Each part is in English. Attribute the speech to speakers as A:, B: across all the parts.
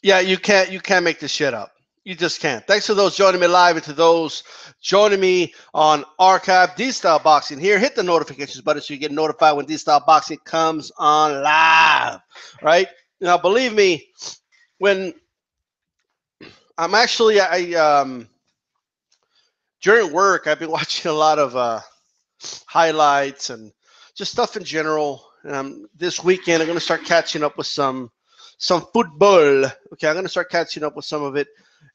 A: Yeah, you can't make this shit up. You just can't. Thanks to those joining me live and to those joining me on archive. D-Style Boxing here. Hit the notifications button so you get notified when D-Style Boxing comes on live. Right now, believe me, when I'm actually during work, I've been watching a lot of highlights and just stuff in general. And this weekend, I'm going to start catching up with some football. Okay, I'm going to start catching up with some of it,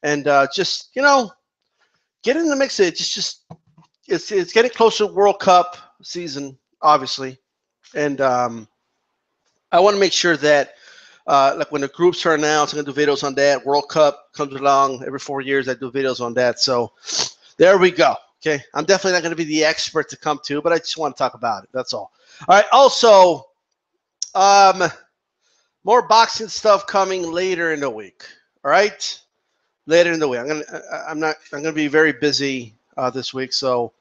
A: and just get in the mix. Of it just it's getting closer to World Cup season, obviously, and I want to make sure that. Like when the groups are announced, I'm gonna do videos on that. World Cup comes along every 4 years. I do videos on that. So there we go. Okay, I'm definitely not going to be the expert to come to, but I just want to talk about it. That's all. All right. Also, um, more boxing stuff coming later in the week. All right, later in the week. I'm gonna be very busy this week. So,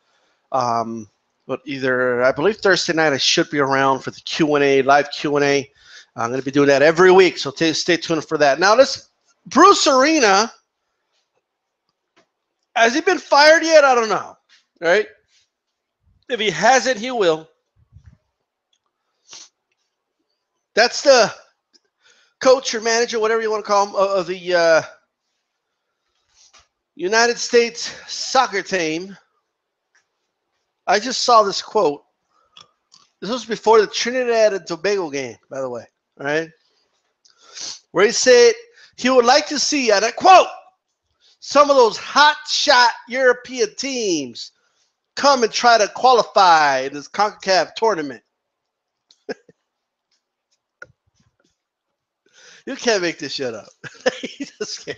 A: um, but either I believe Thursday night I should be around for the Q&A, live Q&A. I'm gonna be doing that every week. So stay tuned for that. Now, this Bruce Arena. Has he been fired yet? I don't know. All right. If he hasn't, he will. That's the coach or manager, whatever you want to call him, of the United States soccer team. I just saw this quote. This was before the Trinidad and Tobago game, by the way. All right. Where he said he would like to see, and I quote, some of those hot shot European teams come and try to qualify in this CONCACAF tournament. You can't make this shit up. You just can't.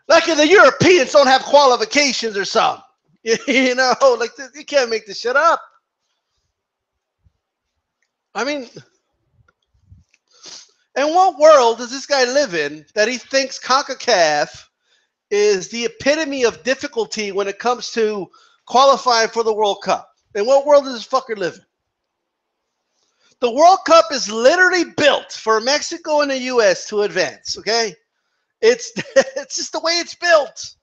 A: Like if the Europeans don't have qualifications or something. You know, like you can't make this shit up. I mean, in what world does this guy live in that he thinks CONCACAF is the epitome of difficulty when it comes to qualifying for the World Cup? In what world does this fucker live in? The World Cup is literally built for Mexico and the U.S. to advance, okay? It's it's just the way it's built.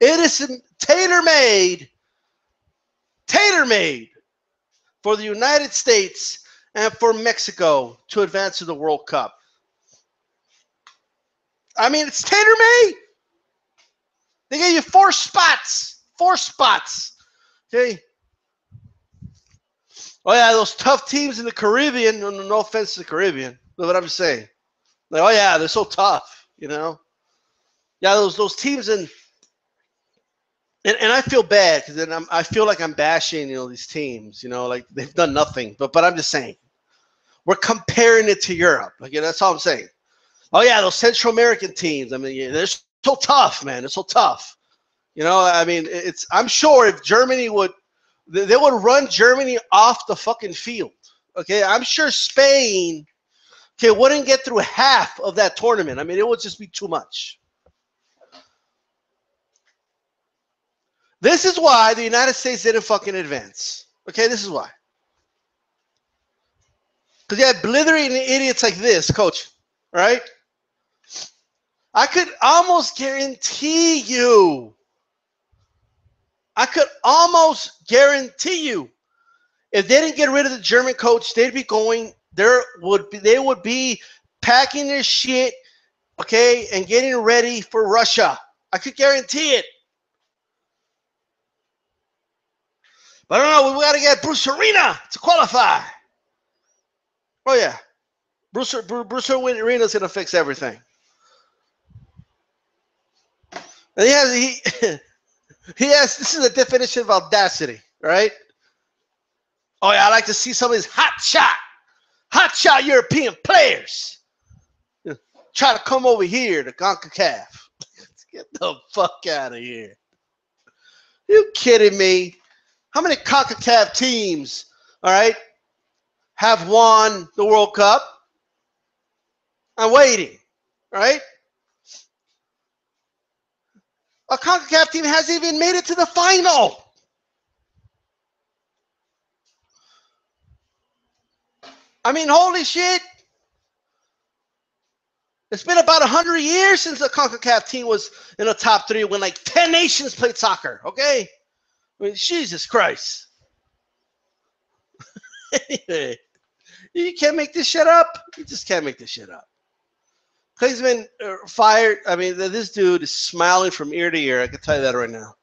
A: It is tailor-made for the United States and for Mexico to advance to the World Cup. I mean, it's tailor-made. They gave you 4 spots. 4 spots. Okay? Oh, yeah, those tough teams in the Caribbean. No offense to the Caribbean, but what I'm just saying. Like, oh, yeah, they're so tough, you know? Yeah, those teams in and I feel bad because then I feel like I'm bashing, these teams, like they've done nothing. But I'm just saying, we're comparing it to Europe. Like, that's all I'm saying. Oh yeah, those Central American teams. I mean, they're so tough, man. They're so tough. I mean, I'm sure if Germany they would run Germany off the fucking field. Okay, I'm sure Spain, wouldn't get through half of that tournament. I mean, it would just be too much. This is why the United States didn't fucking advance. Okay, this is why. Because you had blithering idiots like this, coach. Right? I could almost guarantee you. If they didn't get rid of the German coach, they'd be going. They would be packing their shit, okay, and getting ready for Russia. I could guarantee it. But I don't know. We got to get Bruce Arena to qualify. Oh yeah, Bruce Arena is gonna fix everything. And he has. This is the definition of audacity, right? Oh yeah, I like to see some of these hot shot European players try to come over here to CONCACAF. Get the fuck out of here. You kidding me? How many CONCACAF teams, all right, have won the World Cup? I'm waiting, right? A CONCACAF team hasn't even made it to the final. I mean, holy shit. It's been about 100 years since the CONCACAF team was in the top 3 when like 10 nations played soccer, okay? I mean, Jesus Christ. Anyway, you can't make this shit up. You just can't make this shit up. Klinsmann fired. I mean, this dude is smiling from ear to ear. I can tell you that right now.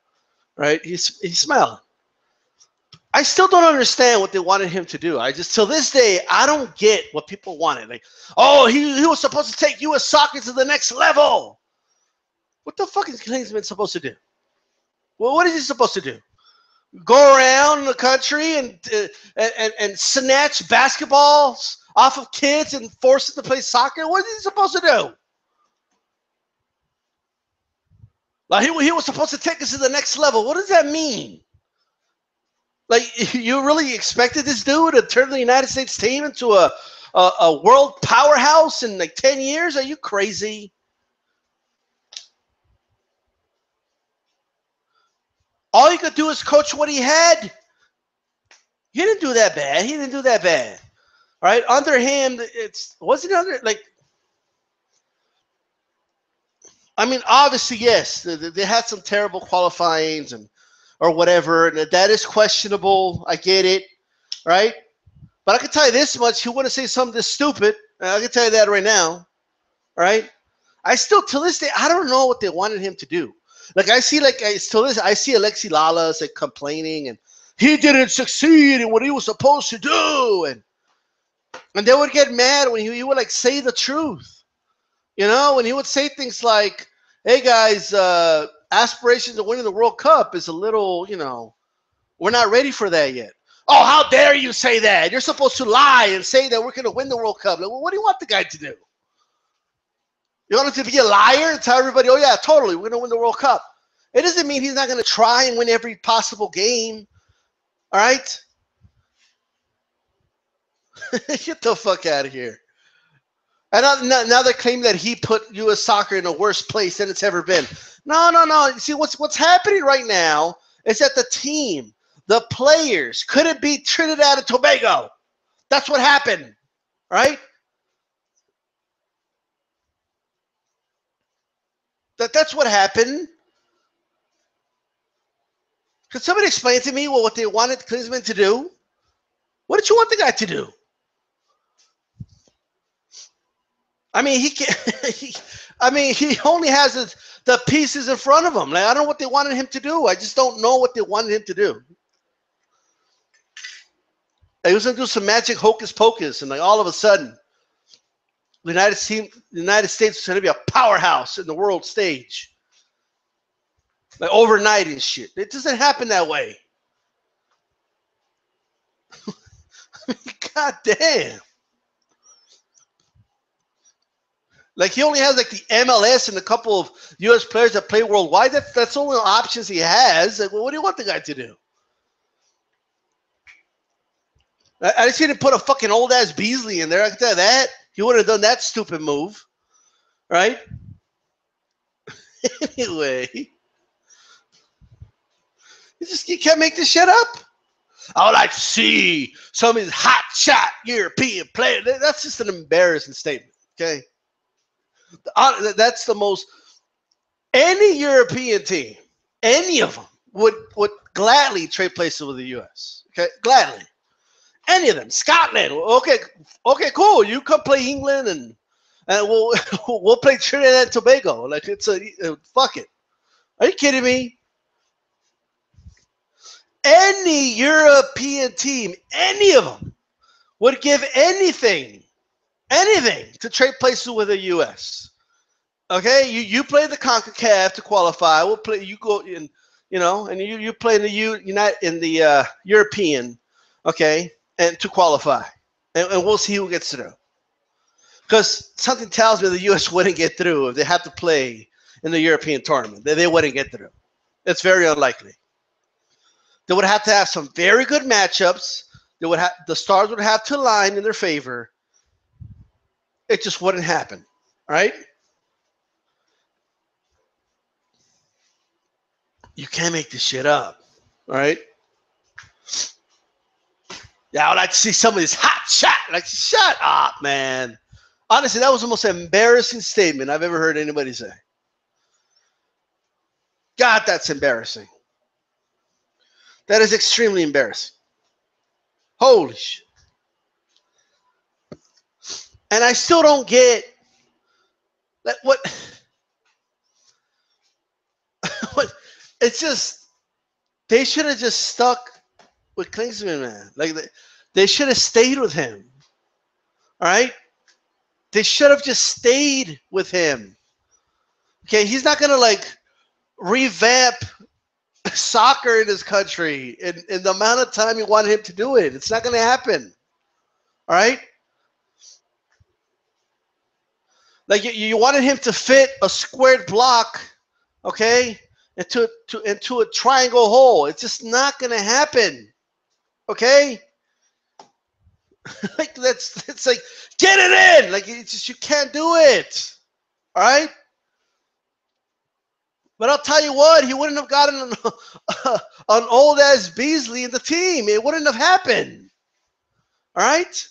A: Right? He's smiling. I still don't understand what they wanted him to do. I just, till this day, I don't get what people wanted. Like, oh, he was supposed to take U.S. soccer to the next level. What the fuck is Klinsmann supposed to do? Well, what is he supposed to do? Go around the country and snatch basketballs off of kids and force them to play soccer? What is he supposed to do? Like he was supposed to take us to the next level. What does that mean? Like, you really expected this dude to turn the United States team into a world powerhouse in like 10 years? Are you crazy? All you could do is coach what he had. He didn't do that bad. He didn't do that bad. All right? Under him, wasn't under, like, I mean, obviously, yes, they had some terrible qualifyings or whatever, and that is questionable. I get it, right? But I can tell you this much: he wouldn't say something this stupid. I can tell you that right now, right? I still, till this day, I don't know what they wanted him to do. Like, I see Alexi Lalas like complaining, and he didn't succeed in what he was supposed to do, and they would get mad when he would like say the truth. You know, when he would say things like, hey, guys, aspirations of winning the World Cup is a little, you know, we're not ready for that yet. Oh, how dare you say that? You're supposed to lie and say that we're going to win the World Cup. Like, well, what do you want the guy to do? You want him to be a liar and tell everybody, oh, yeah, totally, we're going to win the World Cup. It doesn't mean he's not going to try and win every possible game. All right? Get the fuck out of here. And now they claim that he put U.S. soccer in a worse place than it's ever been. No. See, what's happening right now is that the team, the players, couldn't beat Trinidad and Tobago. That's what happened, right? That's what happened. Could somebody explain to me what they wanted Klinsmann to do? What did you want the guy to do? I mean, he only has the pieces in front of him. Like, I don't know what they wanted him to do. I just don't know what they wanted him to do. He was going to do some magic hocus pocus, and like all of a sudden, the United States is going to be a powerhouse in the world stage. Like overnight and shit. It doesn't happen that way. God damn. Like, he only has like the MLS and a couple of U.S. players that play worldwide. That's the only options he has. Like, well, what do you want the guy to do? I just didn't put a fucking old ass Beasley in there. I can tell you that. He wouldn't have done that stupid move, right? Anyway, you can't make this shit up. I would like to see some of these hot shot European players. That's just an embarrassing statement. Okay. That's the most. Any European team, any of them would gladly trade places with the U.S. Okay, gladly. Any of them. Scotland. Okay, cool. You come play England, and we'll play Trinidad and Tobago. Like, it's fuck it. Are you kidding me? Any European team, any of them, would give anything to trade places with the U.S. Okay, you play the CONCACAF to qualify. We'll play. You go in, and you play in the European, okay, and to qualify, and we'll see who gets through. Because something tells me the U.S. wouldn't get through if they had to play in the European tournament. They wouldn't get through. It's very unlikely. They would have to have some very good matchups. The stars would have to align in their favor. It just wouldn't happen, right? You can't make this shit up, all right? Yeah, I would like to see some of this hot shot. Like, shut up, man. Honestly, that was the most embarrassing statement I've ever heard anybody say. God, that's embarrassing. That is extremely embarrassing. Holy shit. And I still don't get that. What it's just, they should have just stuck with Klinsmann, man. Like they should have stayed with him. All right? They should have just stayed with him. Okay, he's not gonna like revamp soccer in this country in the amount of time you want him to do it. It's not gonna happen. All right? Like you wanted him to fit a squared block, okay, into a triangle hole. It's just not gonna happen. Okay? Like it's like, get it in. Like it's just, you can't do it. All right? But I'll tell you what, he wouldn't have gotten an old ass Beasley in the team. It wouldn't have happened. All right?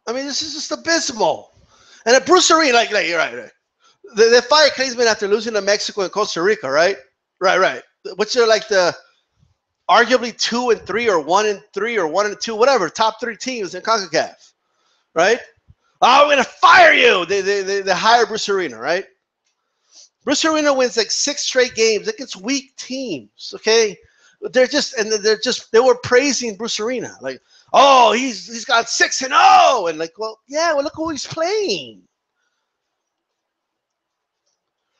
A: I mean, this is just abysmal. And at Bruce Arena, like you're right. They fired Klinsmann after losing to Mexico and Costa Rica, right? Right. Which are like the arguably 2 and 3 or 1 and 3 or 1 and 2, whatever, top 3 teams in CONCACAF, right? Oh, we're gonna fire you. They hire Bruce Arena, right? Bruce Arena wins like 6 straight games against weak teams. Okay, they were praising Bruce Arena, like, oh, he's got 6-0, and like, well, yeah, well, look who he's playing.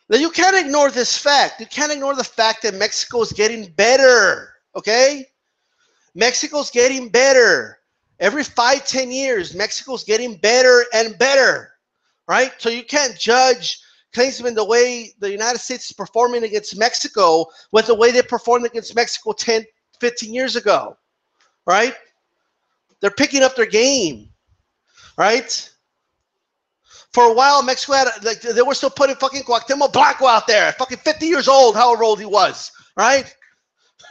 A: Now you can't ignore this fact. You can't ignore the fact that Mexico is getting better. Okay, Mexico's getting better. Every 5-10 years, Mexico's getting better and better, right? So you can't judge Klinsmann the way the United States is performing against Mexico with the way they performed against Mexico 10, 15 years ago, right? They're picking up their game, right? For a while, Mexico had, like, they were still putting fucking Cuauhtemoc Blanco out there, fucking 50 years old, however old he was, right?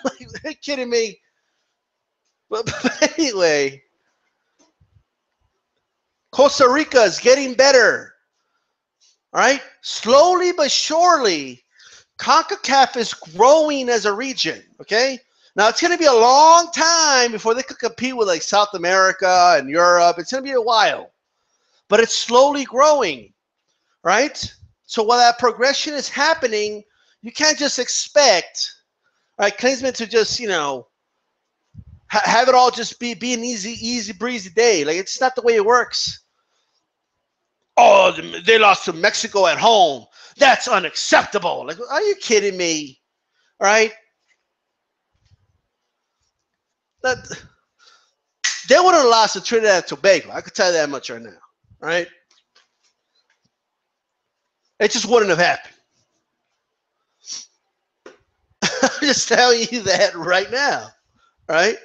A: Like, are you kidding me? But anyway, Costa Rica is getting better. All right? Slowly but surely, CONCACAF is growing as a region. Okay? Now, it's going to be a long time before they could compete with like South America and Europe. It's going to be a while. But it's slowly growing. Right? So while that progression is happening, you can't just expect, right, Klinsmann to just, have it all just be an easy breezy day. Like, it's not the way it works. Oh, they lost to Mexico at home. That's unacceptable. Like, are you kidding me? All right? They would have lost to Trinidad and Tobago. I could tell you that much right now. All right? It just wouldn't have happened. I'm just telling you that right now. All right?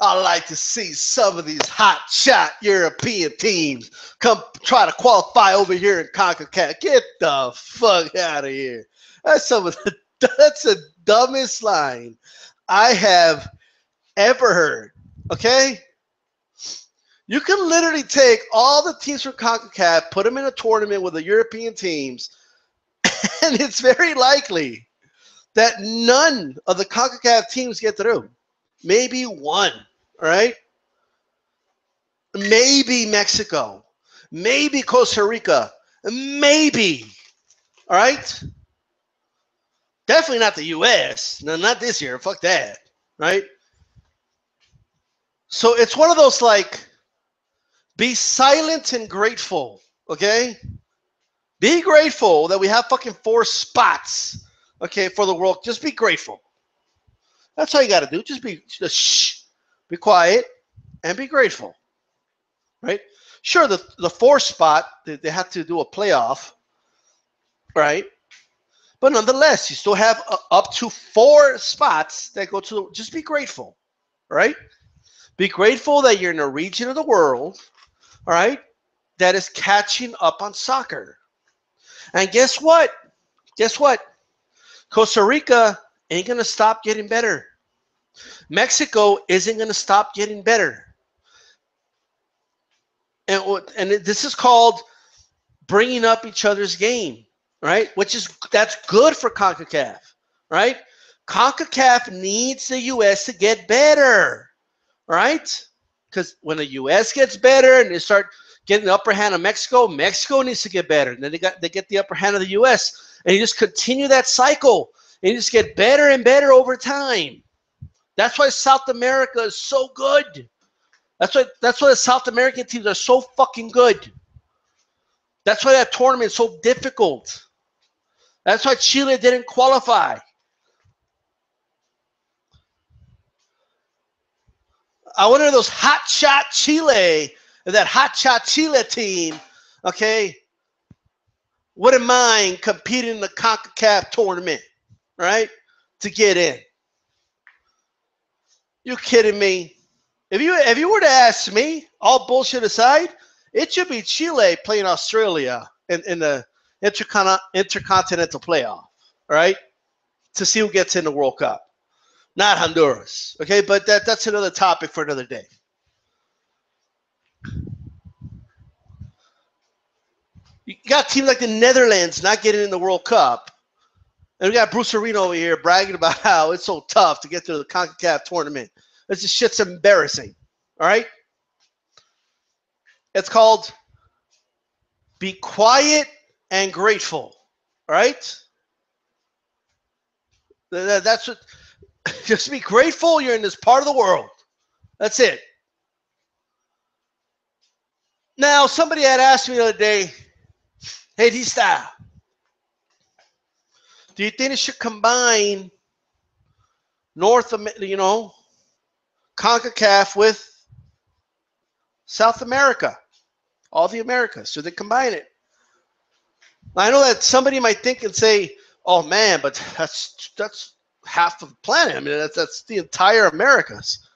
A: I like to see some of these hot shot European teams come try to qualify over here in CONCACAF. Get the fuck out of here. That's the dumbest line I have ever heard. Okay? You can literally take all the teams from CONCACAF, put them in a tournament with the European teams, and it's very likely that none of the CONCACAF teams get through. Maybe one, all right? Maybe Mexico. Maybe Costa Rica. Maybe, all right? Definitely not the U.S. No, not this year. Fuck that, right? So it's one of those, like, be silent and grateful, okay? Be grateful that we have fucking 4 spots, okay, for the world. Just be grateful. That's all you got to do. Just shh, be quiet, and be grateful, right? Sure, the 4th spot, they have to do a playoff, right? But nonetheless, you still have up to 4 spots that go to just be grateful, right? Be grateful that you're in a region of the world, all right, that is catching up on soccer. And guess what? Guess what? Costa Rica ain't going to stop getting better. Mexico isn't going to stop getting better. And this is called bringing up each other's game, right? That's good for CONCACAF, right? CONCACAF needs the U.S. to get better, right? Because when the U.S. gets better and they start getting the upper hand of Mexico, Mexico needs to get better. And then they get the upper hand of the U.S. And you just continue that cycle. And you just get better and better over time. That's why South America is so good. That's why the South American teams are so fucking good. That's why that tournament is so difficult. That's why Chile didn't qualify. I wonder if those hot shot Chile, that hot shot Chile team, okay, wouldn't mind competing in the CONCACAF tournament, right, to get in. You kidding me? If you were to ask me, all bullshit aside, it should be Chile playing Australia in the intercontinental playoff, right? To see who gets in the World Cup, not Honduras. Okay, but that's another topic for another day. You got teams like the Netherlands not getting in the World Cup, and we got Bruce Arena over here bragging about how it's so tough to get to the CONCACAF tournament. This shit's embarrassing. All right? It's called be quiet and grateful. All right? That's what. Just be grateful you're in this part of the world. That's it. Now, somebody had asked me the other day, hey, DStyle, do you think it should combine CONCACAF with South America, all the Americas? Should they combine it? I know that somebody might think and say, "Oh man, but that's half of the planet. I mean, that's the entire Americas."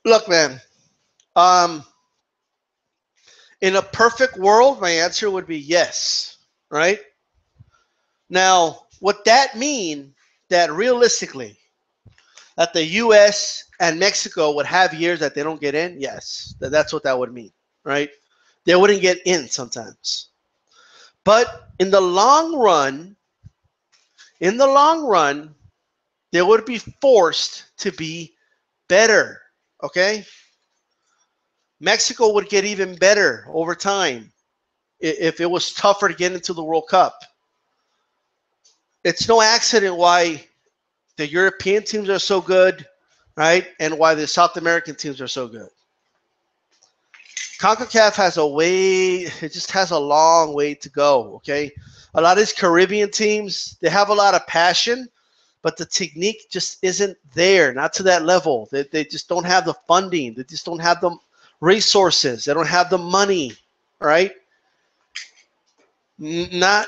A: Look, man. In a perfect world, my answer would be yes. Right? Now, would that mean that realistically, that the U.S. and Mexico would have years that they don't get in? Yes, that's what that would mean, right? They wouldn't get in sometimes. But in the long run, they would be forced to be better, okay? Mexico would get even better over time if it was tougher to get into the World Cup. It's no accident why the European teams are so good, right? And why the South American teams are so good. CONCACAF has it just has a long way to go, okay? A lot of these Caribbean teams, they have a lot of passion, but the technique just isn't there, not to that level. They just don't have the funding. They just don't have the resources. They don't have the money, right? I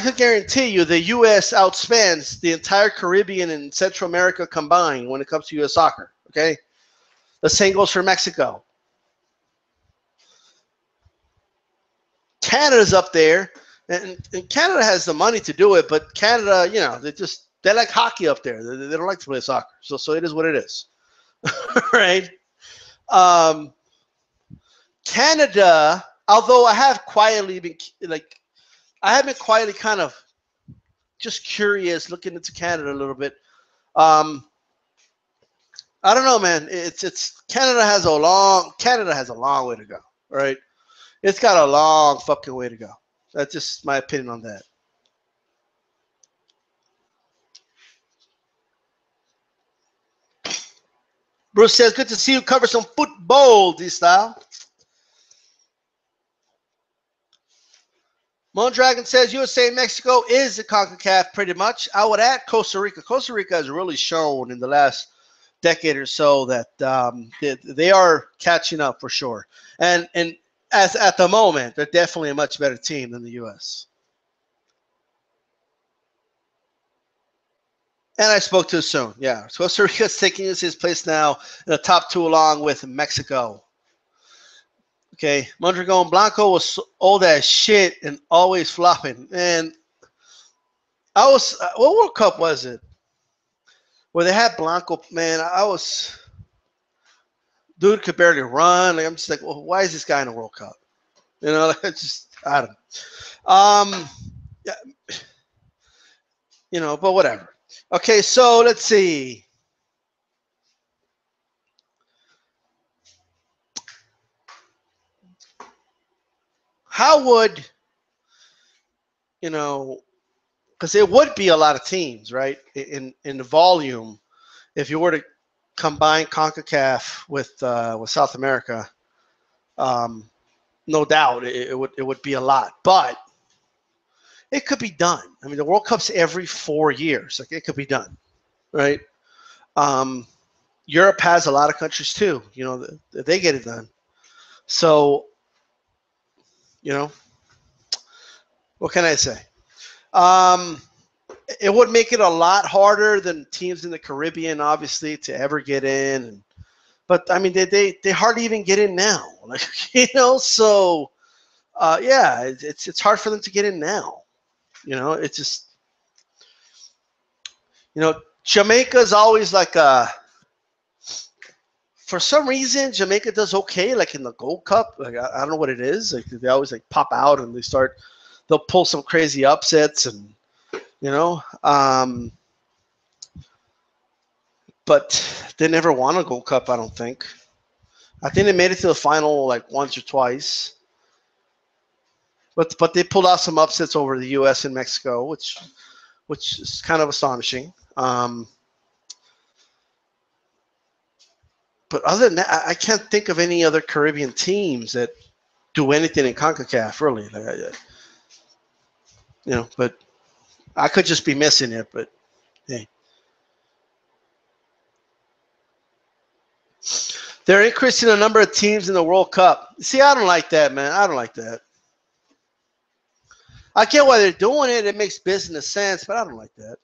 A: could guarantee you the U.S. outspends the entire Caribbean and Central America combined when it comes to U.S. soccer, okay? The same goes for Mexico. Canada's up there, and Canada has the money to do it, but Canada, they like hockey up there. They don't like to play soccer, so it is what it is, right? Canada, although I have been quietly kind of just curious, looking into Canada a little bit. I don't know, man. Canada has a long way to go, right? It's got a long fucking way to go. That's just my opinion on that. Bruce says, good to see you cover some football, DStyle. Mondragon says, USA and Mexico is the CONCACAF pretty much. I would add Costa Rica. Costa Rica has really shown in the last decade or so that they are catching up for sure. And as at the moment, they're definitely a much better team than the U.S. And I spoke too soon. Yeah, Costa Rica's taking his place now in the top two along with Mexico. Okay, Mondragon Blanco was old as shit and always flopping. And what World Cup was it? where they had Blanco. Man, dude could barely run. Like, I'm just like, well, why is this guy in the World Cup? You know, like, it's just, I don't know. Yeah, you know, but whatever. Okay, so let's see. How would, you know, because it would be a lot of teams, right, in the volume, if you were to combine CONCACAF with South America, no doubt it would be a lot, but it could be done. I mean, the World Cup's every 4 years. Like, it could be done, right? Europe has a lot of countries too. You know, they get it done. So, you know, what can I say? It would make it a lot harder than teams in the Caribbean, obviously, to ever get in. But I mean, they hardly even get in now. Like, you know, so yeah, it's hard for them to get in now. You know, it's just, you know, Jamaica's always like for some reason Jamaica does okay, like in the Gold Cup. Like, I don't know what it is. Like, they always like pop out and they'll pull some crazy upsets, and you know, but they never won a Gold Cup, I don't think. I think they made it to the final like once or twice. But they pulled out some upsets over the U.S. and Mexico, which is kind of astonishing. But other than that, I can't think of any other Caribbean teams that do anything in CONCACAF, really. Like, you know, but I could just be missing it. But hey, they're increasing the number of teams in the World Cup. See, I don't like that, man. I don't like that. I get why they're doing it. It makes business sense, but I don't like that.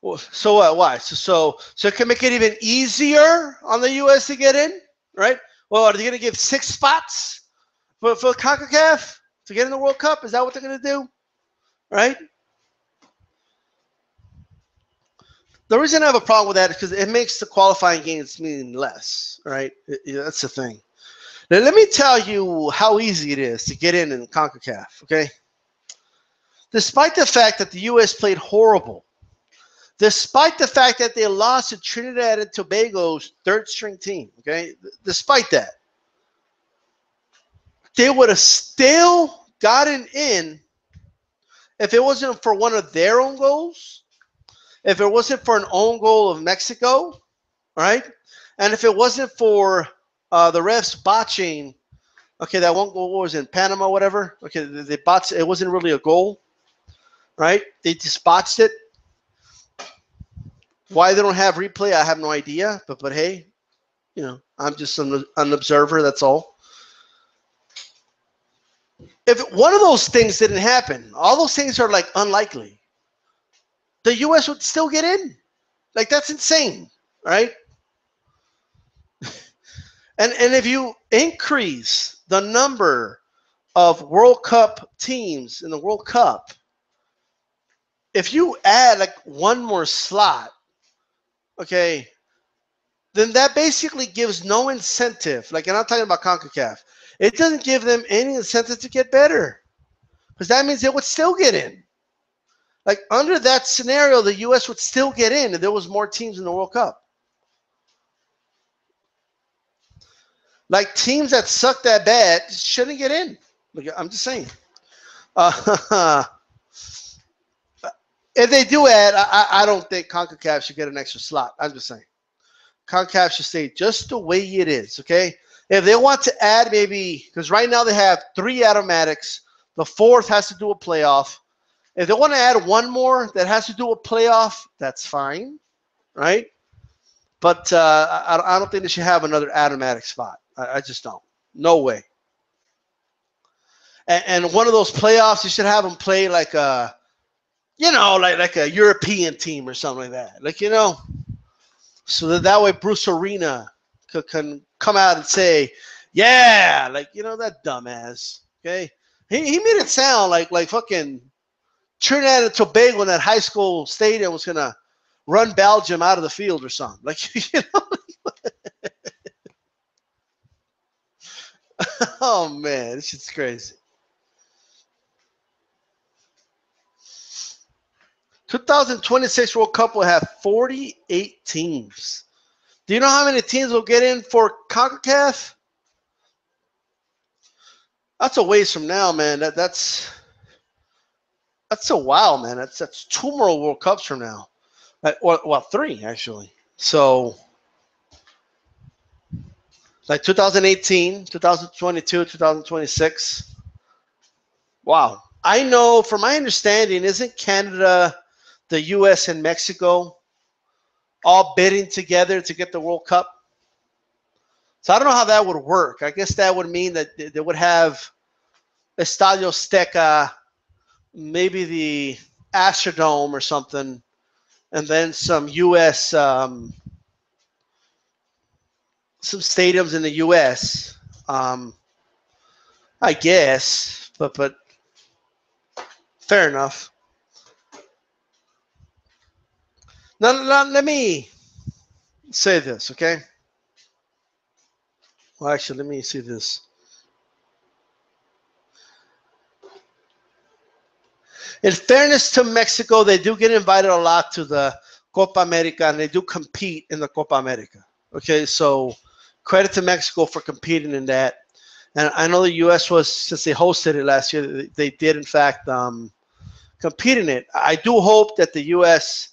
A: Well, so what? Why? So it can make it even easier on the U.S. to get in, right? Well, are they going to give 6 spots for CONCACAF to get in the World Cup? Is that what they're going to do, right? The reason I have a problem with that is because it makes the qualifying games mean less, right? That's the thing. Now, let me tell you how easy it is to get in CONCACAF, okay? Despite the fact that the U.S. played horrible, despite the fact that they lost to Trinidad and Tobago's third-string team, okay? Despite that, they would have still gotten in if it wasn't for one of their own goals, if it wasn't for an own goal of Mexico, right? And if it wasn't for the refs botching, okay, that one goal was in Panama, whatever. Okay, they botched. It wasn't really a goal, right? They just botched it. Why they don't have replay, I have no idea. But hey, you know, I'm just an observer. That's all. If one of those things didn't happen, all those things are like unlikely. The U.S. would still get in. Like, that's insane, right? And if you increase the number of World Cup teams in the World Cup, if you add like one more slot, okay, then that basically gives no incentive. Like, and I'm talking about CONCACAF. It doesn't give them any incentive to get better, because that means they would still get in. Like, under that scenario, the U.S. would still get in if there was more teams in the World Cup. Like, teams that suck that bad shouldn't get in. Like, I'm just saying. If they do add, I don't think CONCACAF should get an extra slot. I'm just saying. CONCACAF should stay just the way it is, okay? If they want to add maybe, because right now they have 3 automatics. The 4th has to do a playoff. If they want to add one more that has to do a playoff, that's fine, right? But I don't think they should have another automatic spot. I just don't. No way. And one of those playoffs, you should have them play like a, you know, like a European team or something like that. Like, you know, so that way Bruce Arena can come out and say, yeah, like, you know, that dumbass, okay? He made it sound like fucking Trinidad and Tobago in that high school stadium was gonna run Belgium out of the field or something. Like, you know. Oh man, this shit's crazy. 2026 World Cup will have 48 teams. Do you know how many teams will get in for CONCACAF? That's a ways from now, man. That's a while, man. That's 2 more World Cups from now. Well, 3 actually. So, like 2018, 2022, 2026. Wow. I know, from my understanding, isn't Canada, the U.S., and Mexico all bidding together to get the World Cup? So I don't know how that would work. I guess that would mean that they would have Estadio Azteca, maybe the Astrodome or something, and then some U.S. Some stadiums in the U.S. I guess, but fair enough. Now, let me say this, okay? Well, actually, let me see this. In fairness to Mexico, they do get invited a lot to the Copa America, and they do compete in the Copa America. Okay, so credit to Mexico for competing in that. And I know the U.S. was, since they hosted it last year, they did, in fact, compete in it. I do hope that the U.S.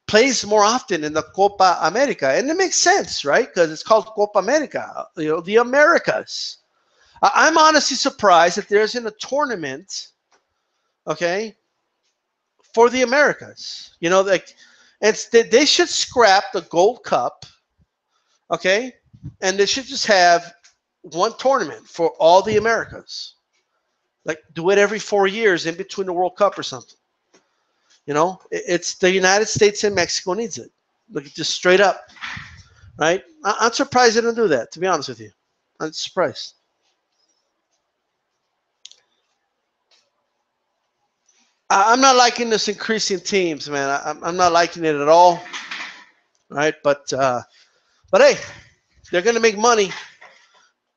A: plays more often in the Copa America. And it makes sense, right? Because it's called Copa America, you know, the Americas. I'm honestly surprised that there isn't a tournament, okay, for the Americas. You know, like, they should scrap the Gold Cup, okay, and they should just have one tournament for all the Americas. Like, do it every 4 years in between the World Cup or something. You know, it's the United States and Mexico needs it. Like, just straight up, right? I'm surprised they didn't do that, to be honest with you. I'm surprised. I'm not liking this increasing teams, man. I'm not liking it at all, right? But hey, they're going to make money.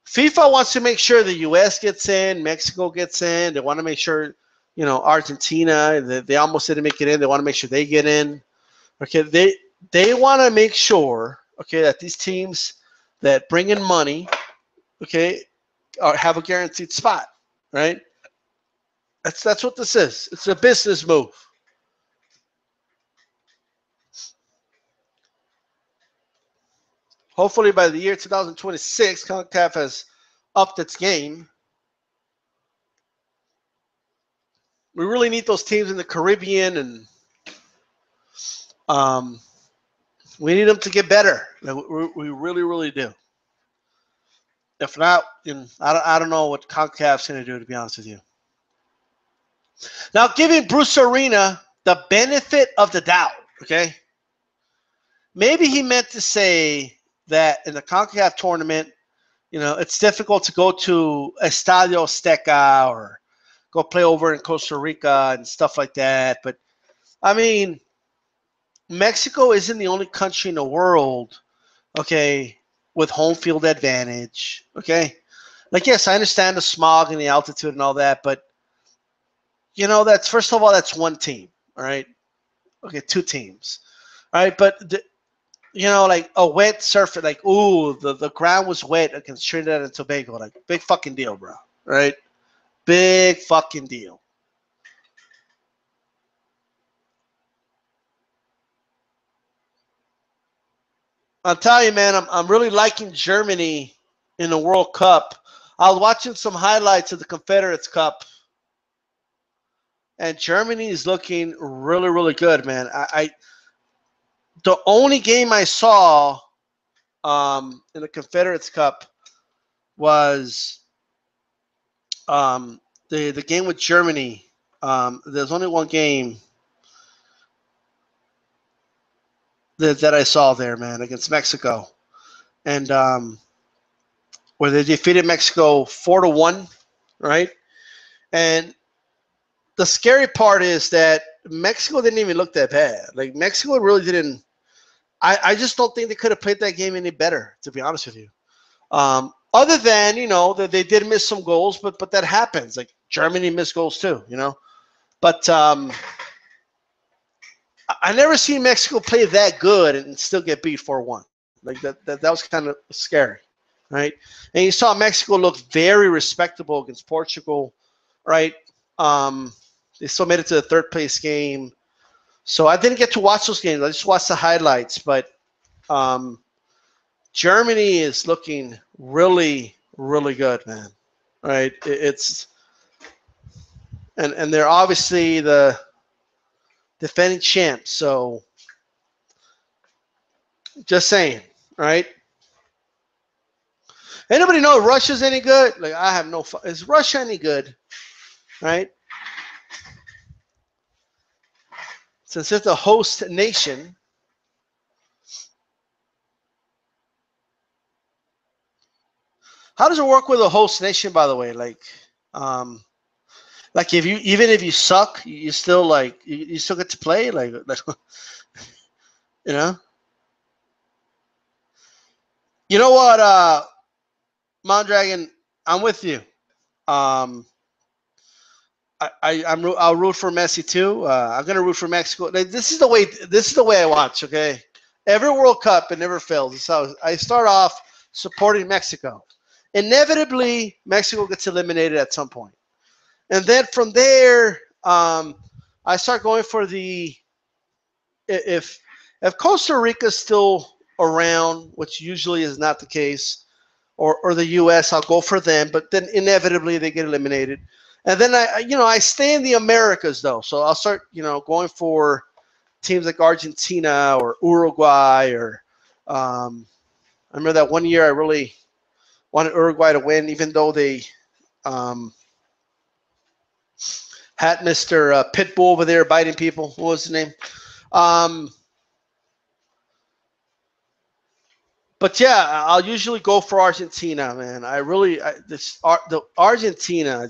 A: FIFA wants to make sure the U.S. gets in, Mexico gets in. They want to make sure, you know, Argentina, they almost didn't make it in. They want to make sure they get in. Okay, they want to make sure, okay, that these teams that bring in money, okay, have a guaranteed spot, right? That's what this is. It's a business move. Hopefully by the year 2026, CONCACAF has upped its game. We really need those teams in the Caribbean, and we need them to get better. We really, really do. If not, then I don't know what CONCACAF's going to do, to be honest with you. Now, giving Bruce Arena the benefit of the doubt, okay? Maybe he meant to say that in the CONCACAF tournament, you know, it's difficult to go to Estadio Azteca or go play over in Costa Rica and stuff like that. But, I mean, Mexico isn't the only country in the world, okay, with home field advantage, okay? Like, yes, I understand the smog and the altitude and all that, but, you know, that's, first of all, that's one team, all right? Okay, 2 teams, all right? But, you know, like a wet surface, like, ooh, the ground was wet against Trinidad and Tobago. Like, big fucking deal, bro, right? Big fucking deal. I'll tell you, man, I'm really liking Germany in the World Cup. I was watching some highlights of the Confederates Cup, and Germany is looking really, really good, man. The only game I saw in the Confederates Cup was the game with Germany. There's only one game that I saw there, man, against Mexico, and where they defeated Mexico 4-1, right? And the scary part is that Mexico didn't even look that bad. Like, Mexico really didn't. I just don't think they could have played that game any better, to be honest with you. Other than, that they did miss some goals, but that happens. Like, Germany missed goals too, But I never seen Mexico play that good and still get beat 4-1. Like, that was kind of scary, right? And you saw Mexico look very respectable against Portugal, right? They still made it to the third place game. So I didn't get to watch those games. I just watched the highlights. But Germany is looking really, really good, man. Right? And they're obviously the defending champs. So just saying, right? Anybody know if Russia's any good? Like, I have no fun. Is Russia any good? Right? Since it's a host nation. How does it work with a host nation, by the way? Like if you suck, you still you still get to play, like you know. You know what, Mondragon, I'm with you. I'll root for Messi too. I'm gonna root for Mexico. Like, this is the way I watch. Okay, every World Cup, it never fails. So I start off supporting Mexico. Inevitably, Mexico gets eliminated at some point. And then from there, I start going for if Costa Rica's still around, which usually is not the case, or the U.S., I'll go for them. But then inevitably they get eliminated. And then I stay in the Americas though, so I'll start going for teams like Argentina or Uruguay or I remember that one year I really wanted Uruguay to win, even though they had Mr. Pitbull over there biting people. What was his name? But yeah, I'll usually go for Argentina, man. The Argentina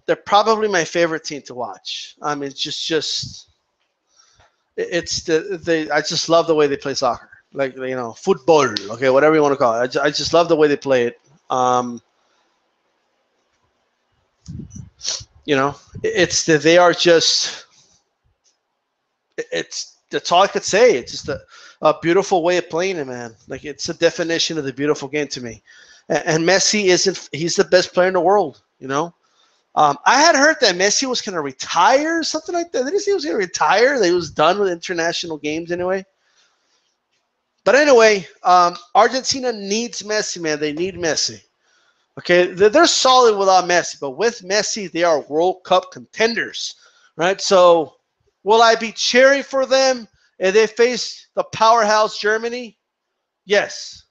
A: they're probably my favorite team to watch. I mean, I just love the way they play soccer. Like, football, okay, whatever you want to call it. I just love the way they play it. They are just, that's all I could say. It's just a beautiful way of playing it, man. Like, it's a definition of the beautiful game to me. And Messi he's the best player in the world, I had heard that Messi was going to retire or something like that. Did he say he was going to retire? That he was done with international games anyway? But anyway, Argentina needs Messi, man. They need Messi. Okay, they're solid without Messi, but with Messi, they are World Cup contenders, right? So will I be cheering for them if they face the powerhouse Germany? Yes.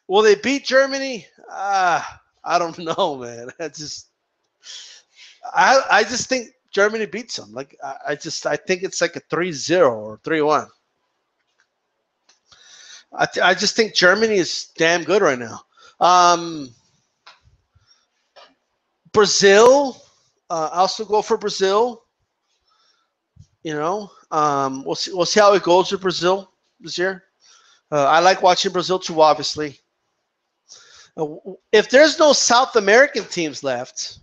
A: Will they beat Germany? I don't know, man. I just think Germany beats them. Like, I think it's like a 3-0 or 3-1. I just think Germany is damn good right now. Brazil, I also go for Brazil. We'll see how it goes with Brazil this year. I like watching Brazil too, obviously. If there's no South American teams left,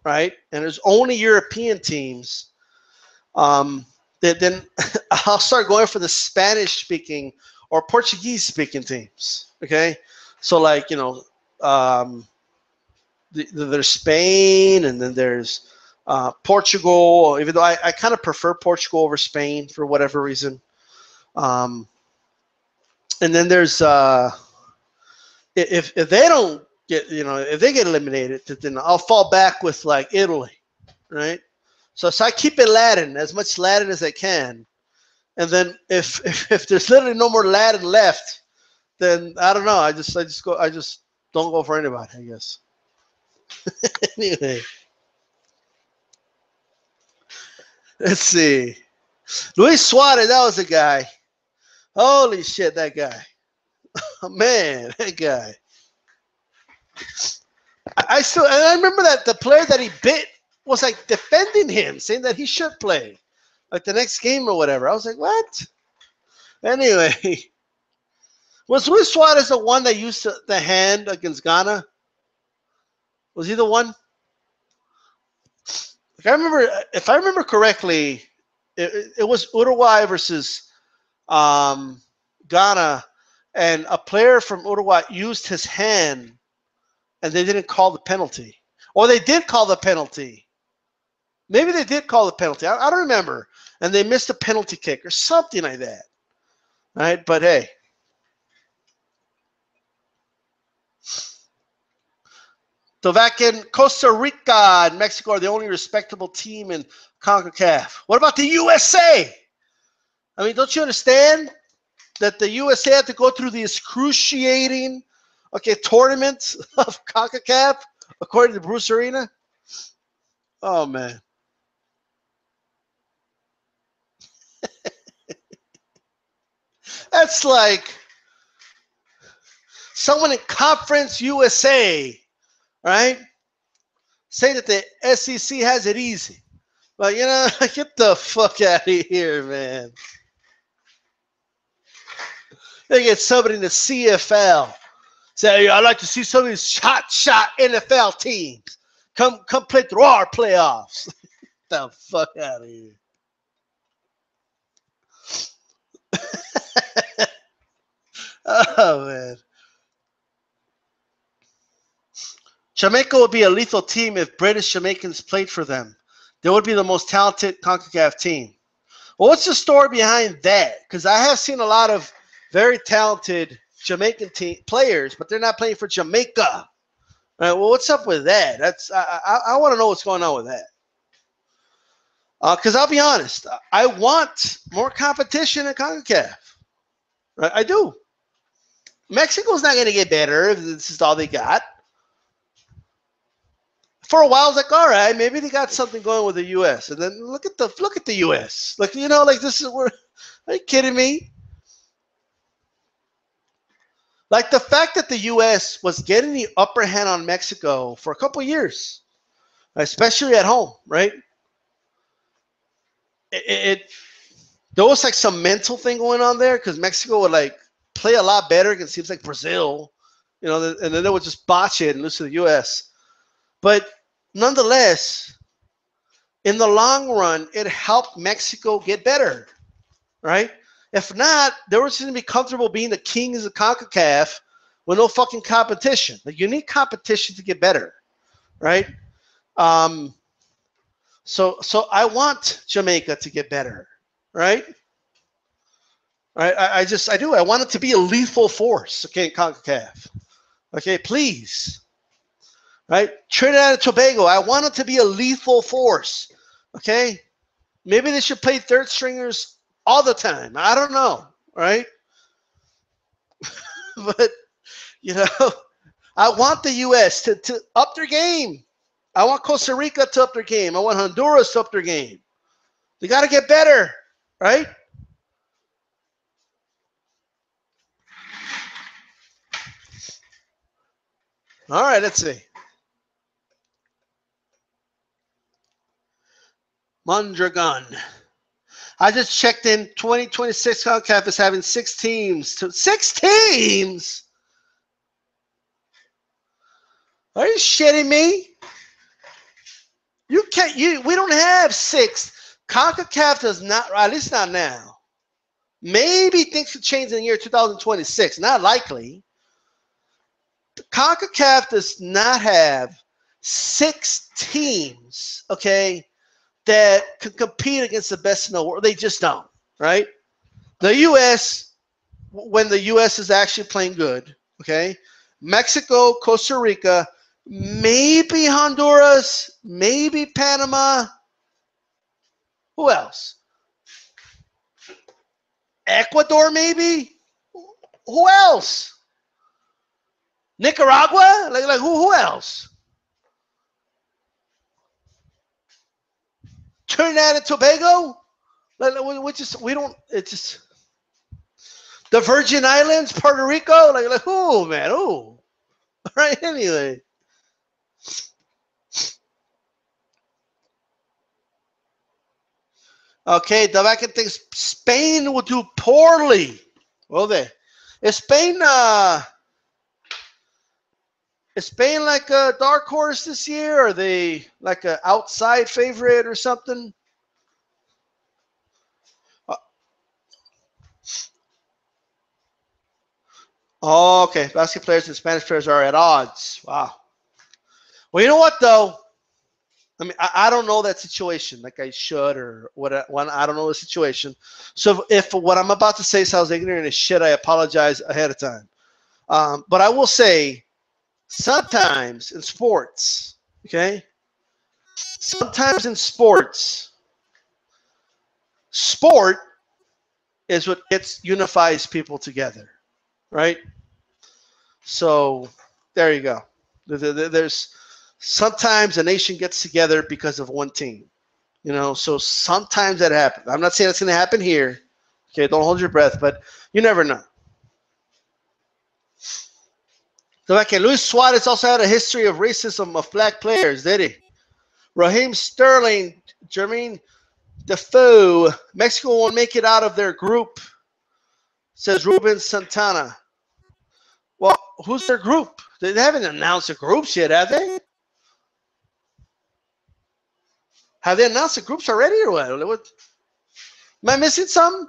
A: right, and there's only European teams, then I'll start going for the Spanish-speaking or Portuguese-speaking teams. Okay, so like there's Spain, and then there's Portugal. Even though I kind of prefer Portugal over Spain for whatever reason, and then there's if they don't get if they get eliminated, then I'll fall back with like Italy, right? So I keep it Latin, as much Latin as I can. And then if there's literally no more Latin left, then I don't know. I just don't go for anybody, I guess. Anyway, let's see. Luis Suarez, that was a guy. Holy shit, that guy. Man, that guy. And I remember that the player that he bit was like defending him, saying that he should play, like the next game or whatever. I was like, what? Anyway, was Luis Suarez the one that used the hand against Ghana? Was he the one? Like I remember, if I remember correctly, it was Uruguay versus Ghana, and a player from Uruguay used his hand, and they didn't call the penalty. Or they did call the penalty. Maybe they did call the penalty. I don't remember. And they missed a penalty kick or something like that. Right? But hey. So back in Costa Rica and Mexico are the only respectable team in CONCACAF. What about the USA? I mean, don't you understand that the USA had to go through the excruciating tournament of CONCACAF, according to Bruce Arena? Oh, man. That's like someone in Conference USA, right, say that the SEC has it easy. But, get the fuck out of here, man. They get somebody in the CFL. Say, I'd like to see some of these hot shot NFL teams come play through our playoffs. Get the fuck out of here. Oh, man. Jamaica would be a lethal team if British Jamaicans played for them. They would be the most talented CONCACAF team. Well, what's the story behind that? Because I have seen a lot of very talented Jamaican players, but they're not playing for Jamaica. All right, well, what's up with that? I want to know what's going on with that. Because I'll be honest, I want more competition in CONCACAF. Right? I do. Mexico's not going to get better if this is all they got. For a while, I was like, all right, maybe they got something going with the U.S. And then look at the U.S. Like, this is where. Are you kidding me? Like the fact that the U.S. was getting the upper hand on Mexico for a couple of years, especially at home, right? There was like some mental thing going on there because Mexico would like play a lot better against teams like Brazil, and then they would just botch it and lose to the U.S. But nonetheless, in the long run, it helped Mexico get better, right? If not, they were just going to be comfortable being the kings of CONCACAF with no fucking competition. Like, you need competition to get better, right? So I want Jamaica to get better, right? Right? I do. I want it to be a lethal force, okay, in CONCACAF. Okay, please. Right? Trinidad and Tobago, I want it to be a lethal force, okay? Maybe they should play third stringers all the time. I don't know, right? But, I want the U.S. to up their game. I want Costa Rica to up their game. I want Honduras to up their game. They got to get better, right? All right, let's see. Mondragon. I just checked in. 2026 CONCACAF is having 6 teams. 6 teams? Are you shitting me? You can't. We don't have 6. CONCACAF does not. At least not now. Maybe things could change in the year 2026. Not likely. CONCACAF does not have 6 teams. Okay. That can compete against the best in the world. They just don't, right? The U.S., when the U.S. is actually playing good, okay? Mexico, Costa Rica, maybe Honduras, maybe Panama. Who else? Ecuador, maybe? Who else? Nicaragua? Like who else? Trinidad and Tobago? It's just the Virgin Islands, Puerto Rico? Like who, man? Who? All right, anyway. Okay, Davacan thinks Spain will do poorly. Will they? Is Spain like a dark horse this year? Are they like an outside favorite or something? Oh, okay. Basket players and Spanish players are at odds. Wow. Well, you know what though? I mean, I don't know that situation like I should or what. I don't know the situation. So if what I'm about to say sounds ignorant as shit, I apologize ahead of time. But I will say, sometimes in sports, okay, sometimes in sports, sport is what unifies people together, right? So there you go. There's sometimes a nation gets together because of one team. So sometimes that happens. I'm not saying it's going to happen here. Okay, don't hold your breath, but you never know. So, okay, Luis Suarez also had a history of racism of black players, did he? Raheem Sterling, Jermaine Defoe, Mexico won't make it out of their group, says Ruben Santana. Well, who's their group? They haven't announced the groups yet, have they? Have they announced the groups already or what? Am I missing something?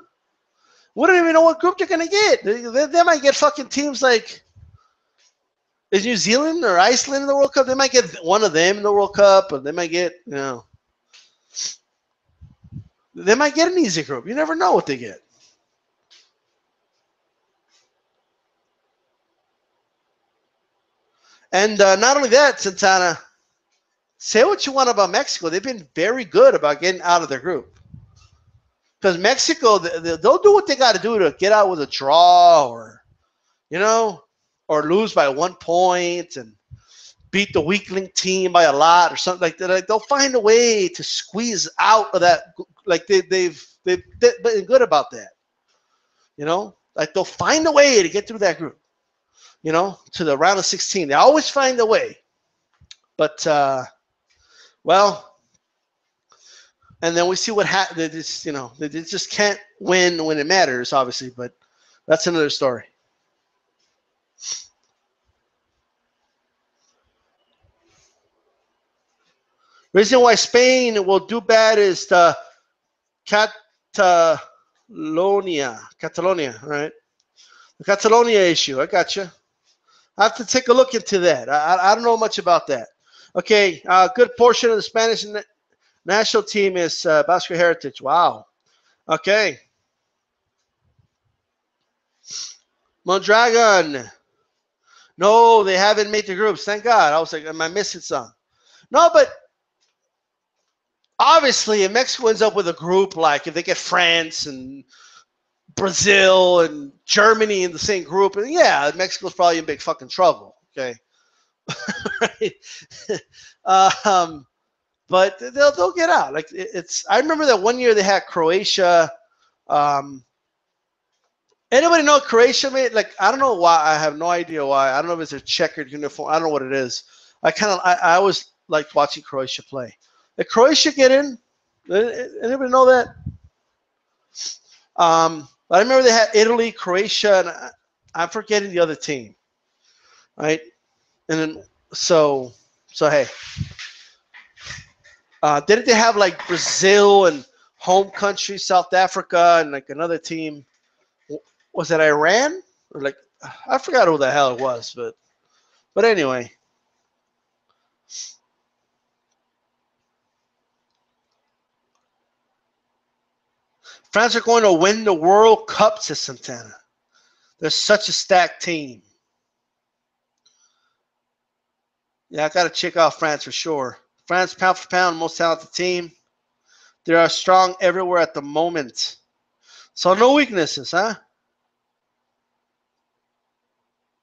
A: We don't even know what group they're going to get. They might get fucking teams like, is New Zealand or Iceland in the World Cup? They might get one of them in the World Cup, or they might get, they might get an easy group. You never know what they get. And not only that, Santana, say what you want about Mexico. They've been very good about getting out of their group. Because Mexico, they'll do what they got to do to get out with a draw or lose by 1 point and beat the weakling team by a lot or something like that. Like, they'll find a way to squeeze out of that. Like they've been good about that. Like they'll find a way to get through that group. To the round of 16. They always find a way. But and then we see what happens. They just can't win when it matters, obviously. But that's another story. Reason why Spain will do bad is the Catalonia, right? The Catalonia issue. I got you. I have to take a look into that. I don't know much about that. Okay, a good portion of the Spanish national team is Basque heritage. Wow. Okay. Mondragon. No, they haven't made the groups. Thank God. I was like, am I missing something? No, but obviously, if Mexico ends up with a group, like if they get France and Brazil and Germany in the same group, and yeah, Mexico's probably in big fucking trouble. Okay. Right? But they'll get out. Like it's. I remember that one year they had Croatia. Anybody know Croatia made? Like, I don't know why. I have no idea why. I don't know if it's a checkered uniform. I don't know what it is. I always liked watching Croatia play. Did Croatia get in? Anybody know that? But I remember they had Italy, Croatia, and I'm forgetting the other team. Right? And then so hey. Didn't they have like Brazil and home country South Africa and like another team? Was it Iran? Or like I forgot who the hell it was, but anyway. France are going to win the World Cup, says Santana. They're such a stacked team. Yeah, I got to check out France for sure. France, pound for pound, most talented team. They are strong everywhere at the moment. So no weaknesses, huh?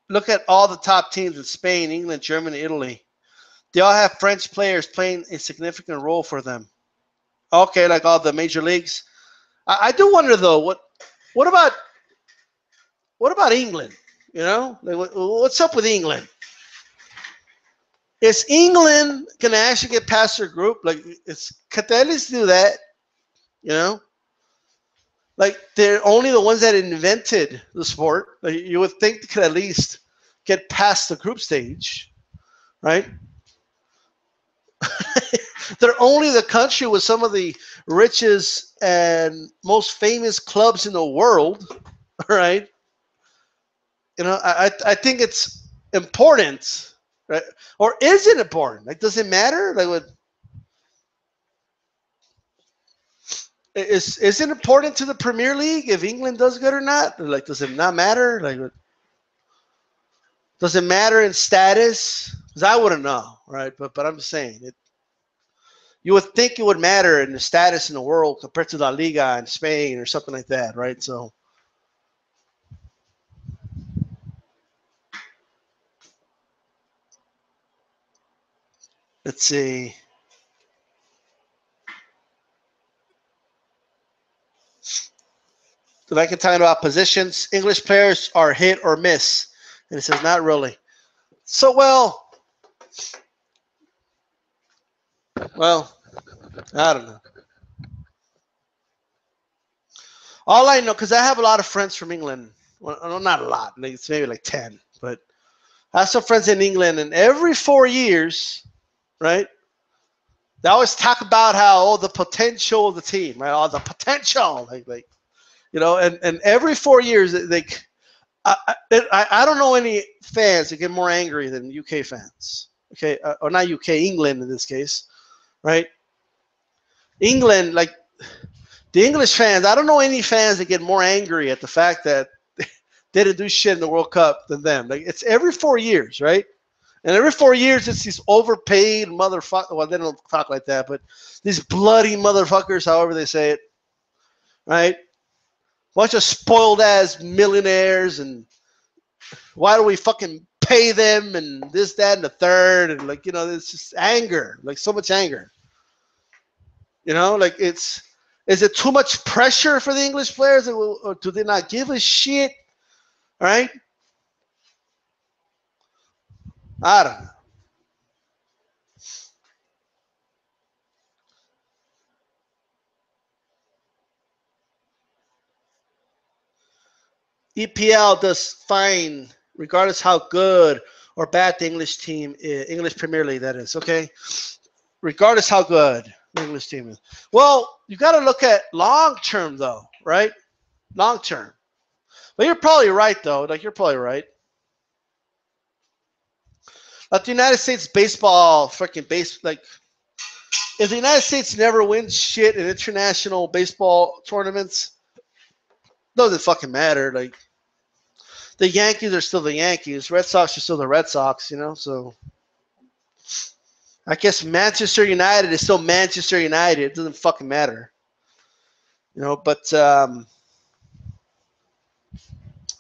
A: Look at all the top teams in Spain, England, Germany, Italy. They all have French players playing a significant role for them. Okay, like all the major leagues. I do wonder though, what about England? Like, what's up with England? Is England gonna actually get past their group? Like, can they at least do that? You know, like they're only the ones that invented the sport. Like, you would think they could at least get past the group stage, right? They're only the country with some of the richest and most famous clubs in the world, right? You know, I think it's important, right? Or is it important? Like, does it matter? Like, is it important to the Premier League if England does good or not? Like, does it not matter? Like, does it matter in status? Because I wouldn't know, right? But I'm just saying it. You would think it would matter in the status in the world compared to La Liga in Spain or something like that, right? So let's see. So I can talk about positions. English players are hit or miss. And it says not really. So, well, I don't know. All I know, because I have a lot of friends from England. Well, not a lot. Like, it's maybe like 10. But I have some friends in England, and every 4 years, right, they always talk about how, the potential of the team, right? Oh, the potential. Like and every 4 years, I don't know any fans that get more angry than UK fans. Okay, or not UK, England in this case, right? England, like the English fans, I don't know any fans that get more angry at the fact that they didn't do shit in the World Cup than them. Like, it's every 4 years, right? And every 4 years, it's these overpaid motherfuckers. Well, they don't talk like that, but these bloody motherfuckers, however they say it, right? Bunch of spoiled ass millionaires, and why do we fucking pay them and this, that, and the third, and it's just anger, like so much anger. Like is it too much pressure for the English players, or do they not give a shit? All right, I don't know. EPL does fine, regardless how good or bad the English team is, English Premier League, that is, okay? Regardless how good the English team is. Well, you got to look at long term, though, right? Long term. But you're probably right, though. Like, you're probably right. Like, the United States baseball, freaking like, if the United States never wins shit in international baseball tournaments, doesn't fucking matter. Like, the Yankees are still the Yankees. Red Sox are still the Red Sox, so I guess Manchester United is still Manchester United. It doesn't fucking matter. But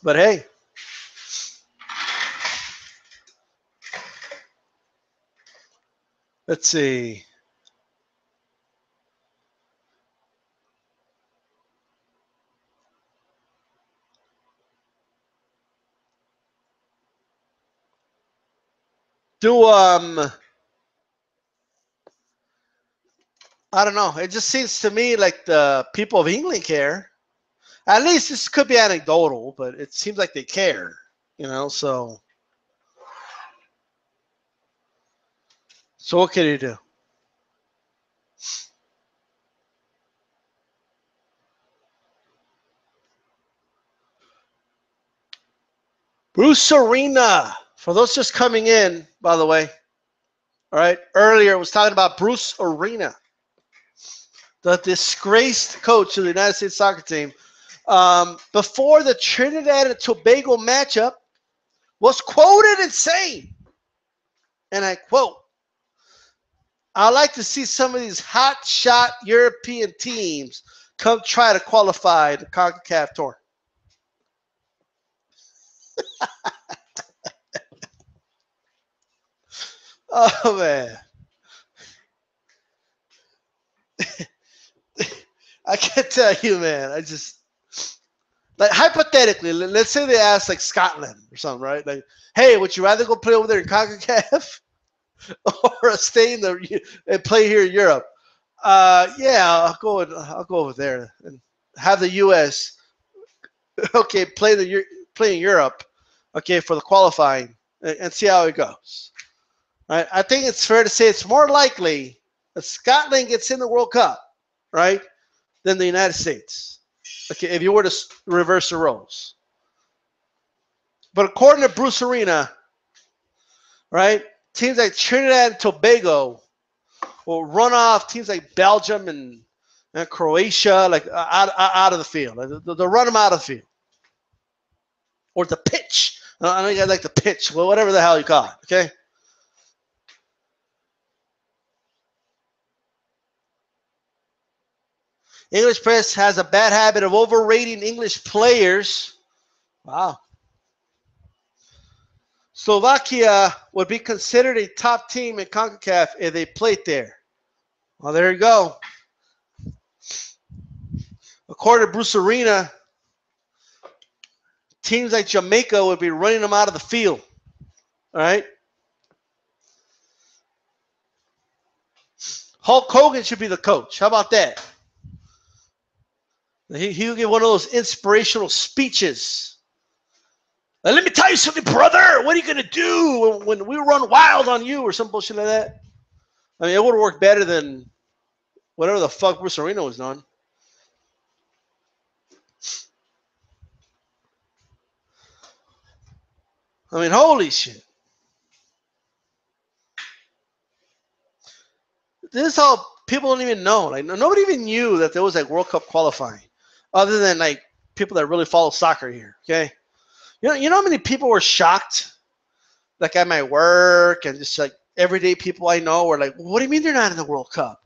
A: hey. Let's see. I don't know. It just seems to me like the people of England care. At least this could be anecdotal, but it seems like they care. So what can you do? Bruce Arena. For those just coming in, by the way, all right. Earlier, I was talking about Bruce Arena, the disgraced coach of the United States soccer team. Before the Trinidad and Tobago matchup, was quoted and saying, and I quote, "I'd like to see some of these hot shot European teams come try to qualify the CONCACAF tour." Oh, man. I can't tell you, man. I just, like, hypothetically, let's say they ask, like, Scotland or something, right? Like, hey, would you rather go play over there in CONCACAF or stay and play here in Europe? Yeah, I'll go over there and have the U.S. okay play in Europe, okay, for the qualifying and see how it goes. Right? I think it's fair to say it's more likely that Scotland gets in the World Cup, right, than the United States. Okay, if you were to reverse the roles. But according to Bruce Arena, right, teams like Trinidad and Tobago will run off teams like Belgium and Croatia, like out of the field. They'll run them out of the field. Or the pitch. I know you guys like the pitch, well, whatever the hell you call it, okay? English press has a bad habit of overrating English players. Wow. Slovakia would be considered a top team in CONCACAF if they played there. Well, there you go. According to Bruce Arena, teams like Jamaica would be running them out of the field. All right? Hulk Hogan should be the coach. How about that? He'll give one of those inspirational speeches. Now, let me tell you something, brother. What are you going to do when we run wild on you or some bullshit like that? I mean, it would have worked better than whatever the fuck Bruce Arena was on. I mean, holy shit. This is how people don't even know. Like, nobody even knew that there was like World Cup qualifying, other than like people that really follow soccer here. Okay, you know how many people were shocked, like at my work and just like everyday people I know were like, "What do you mean they're not in the World Cup?"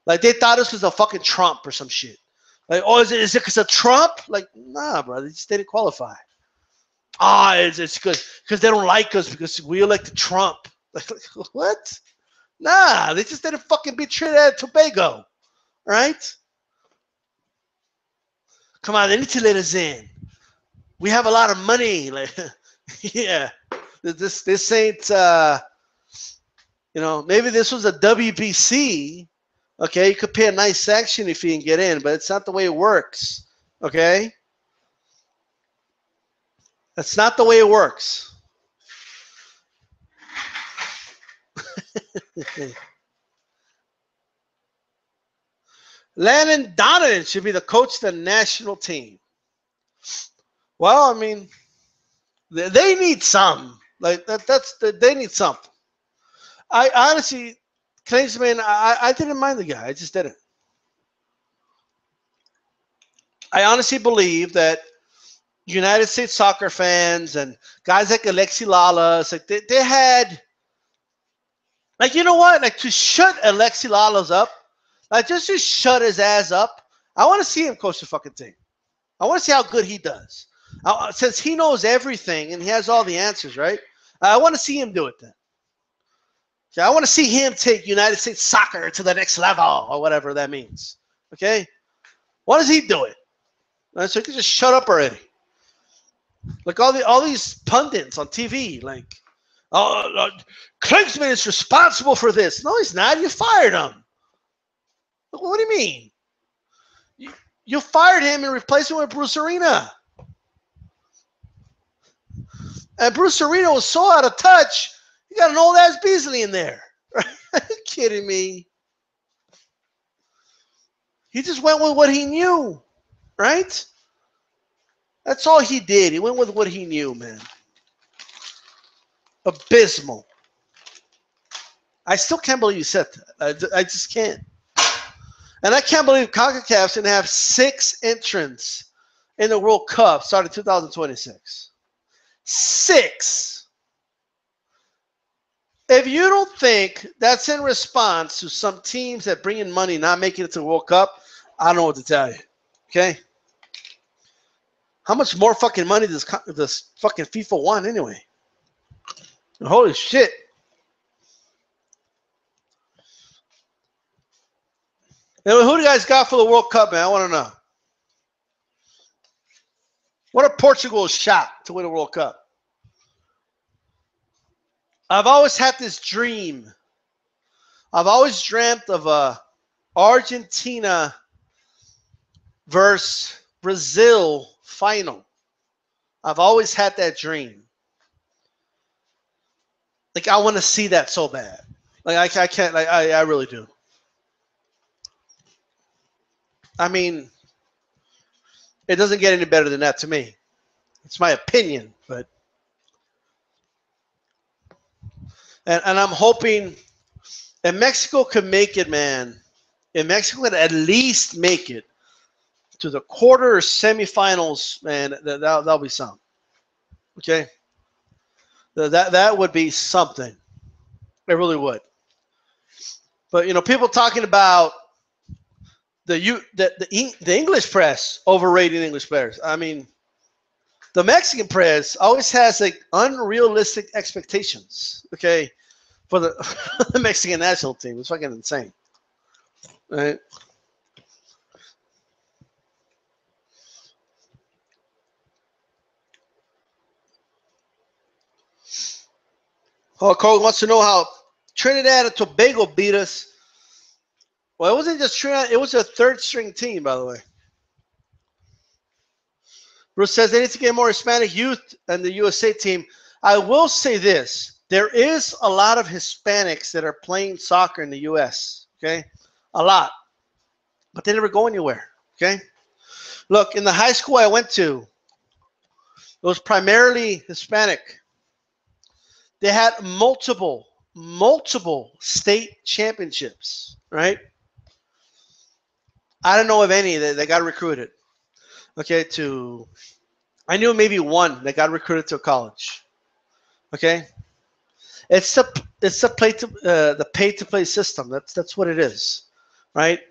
A: Like they thought this was a fucking Trump or some shit. Like, oh, is it because of Trump? Like, nah, bro, they just didn't qualify. Ah, it's because they don't like us because we elected Trump. Like what? Nah, they just didn't fucking beat Trinidad and Tobago, right? Come on, they need to let us in. We have a lot of money. Like, yeah, this ain't. Maybe this was a WBC. Okay, you could pay a nice sanction if you can get in, but it's not the way it works. Okay, that's not the way it works. Landon Donovan should be the coach of the national team. Well, I mean, they need some. Like they need something. I honestly, Klinsmann, I didn't mind the guy. I just didn't. I honestly believe that United States soccer fans and guys like Alexi Lalas, like they had, like, you know what? Like, to shut Alexi Lalas up, like, just to shut his ass up, I want to see him coach the fucking team. I want to see how good he does. Since he knows everything and he has all the answers, right? I want to see him do it then. So I want to see him take United States soccer to the next level or whatever that means. Okay? Why does he do it? So he can just shut up already. Like all these pundits on TV, like, Klinsmann is responsible for this. No, he's not. You fired him. What do you mean? You fired him and replaced him with Bruce Arena. And Bruce Arena was so out of touch, you got an old ass Beasley in there. Are you kidding me? He just went with what he knew, right? That's all he did. He went with what he knew, man. Abysmal. I still can't believe you said that. I just can't. And I can't believe CONCACAF's going to have 6 entrants in the World Cup starting 2026. 6. If you don't think that's in response to some teams that bring in money not making it to the World Cup, I don't know what to tell you. Okay? How much more fucking money does fucking FIFA want anyway? Holy shit. Now, who do you guys got for the World Cup, man? I want to know. What are Portugal's shot to win a World Cup? I've always had this dream. I've always dreamt of Argentina versus Brazil final. I've always had that dream. Like, I want to see that so bad. Like, I can't, like, I really do. I mean, it doesn't get any better than that to me. It's my opinion, but. And I'm hoping if Mexico can make it, man, if Mexico can at least make it to the quarter or semifinals, man, that'll be something. Okay? That would be something. It really would. But, you know, people talking about the English press overrating English players. I mean, the Mexican press always has like unrealistic expectations, okay, for the Mexican national team. It's fucking insane, right? Oh, Cole wants to know how Trinidad and Tobago beat us. Well, it wasn't just Trinidad. It was a third-string team, by the way. Bruce says they need to get more Hispanic youth in the USA team. I will say this. There is a lot of Hispanics that are playing soccer in the U.S., okay? A lot. But they never go anywhere, okay? Look, in the high school I went to, it was primarily Hispanic. They had multiple state championships, right? I don't know of any that got recruited, okay, I knew maybe one that got recruited to a college, okay? It's the pay to play system. That's what it is, right?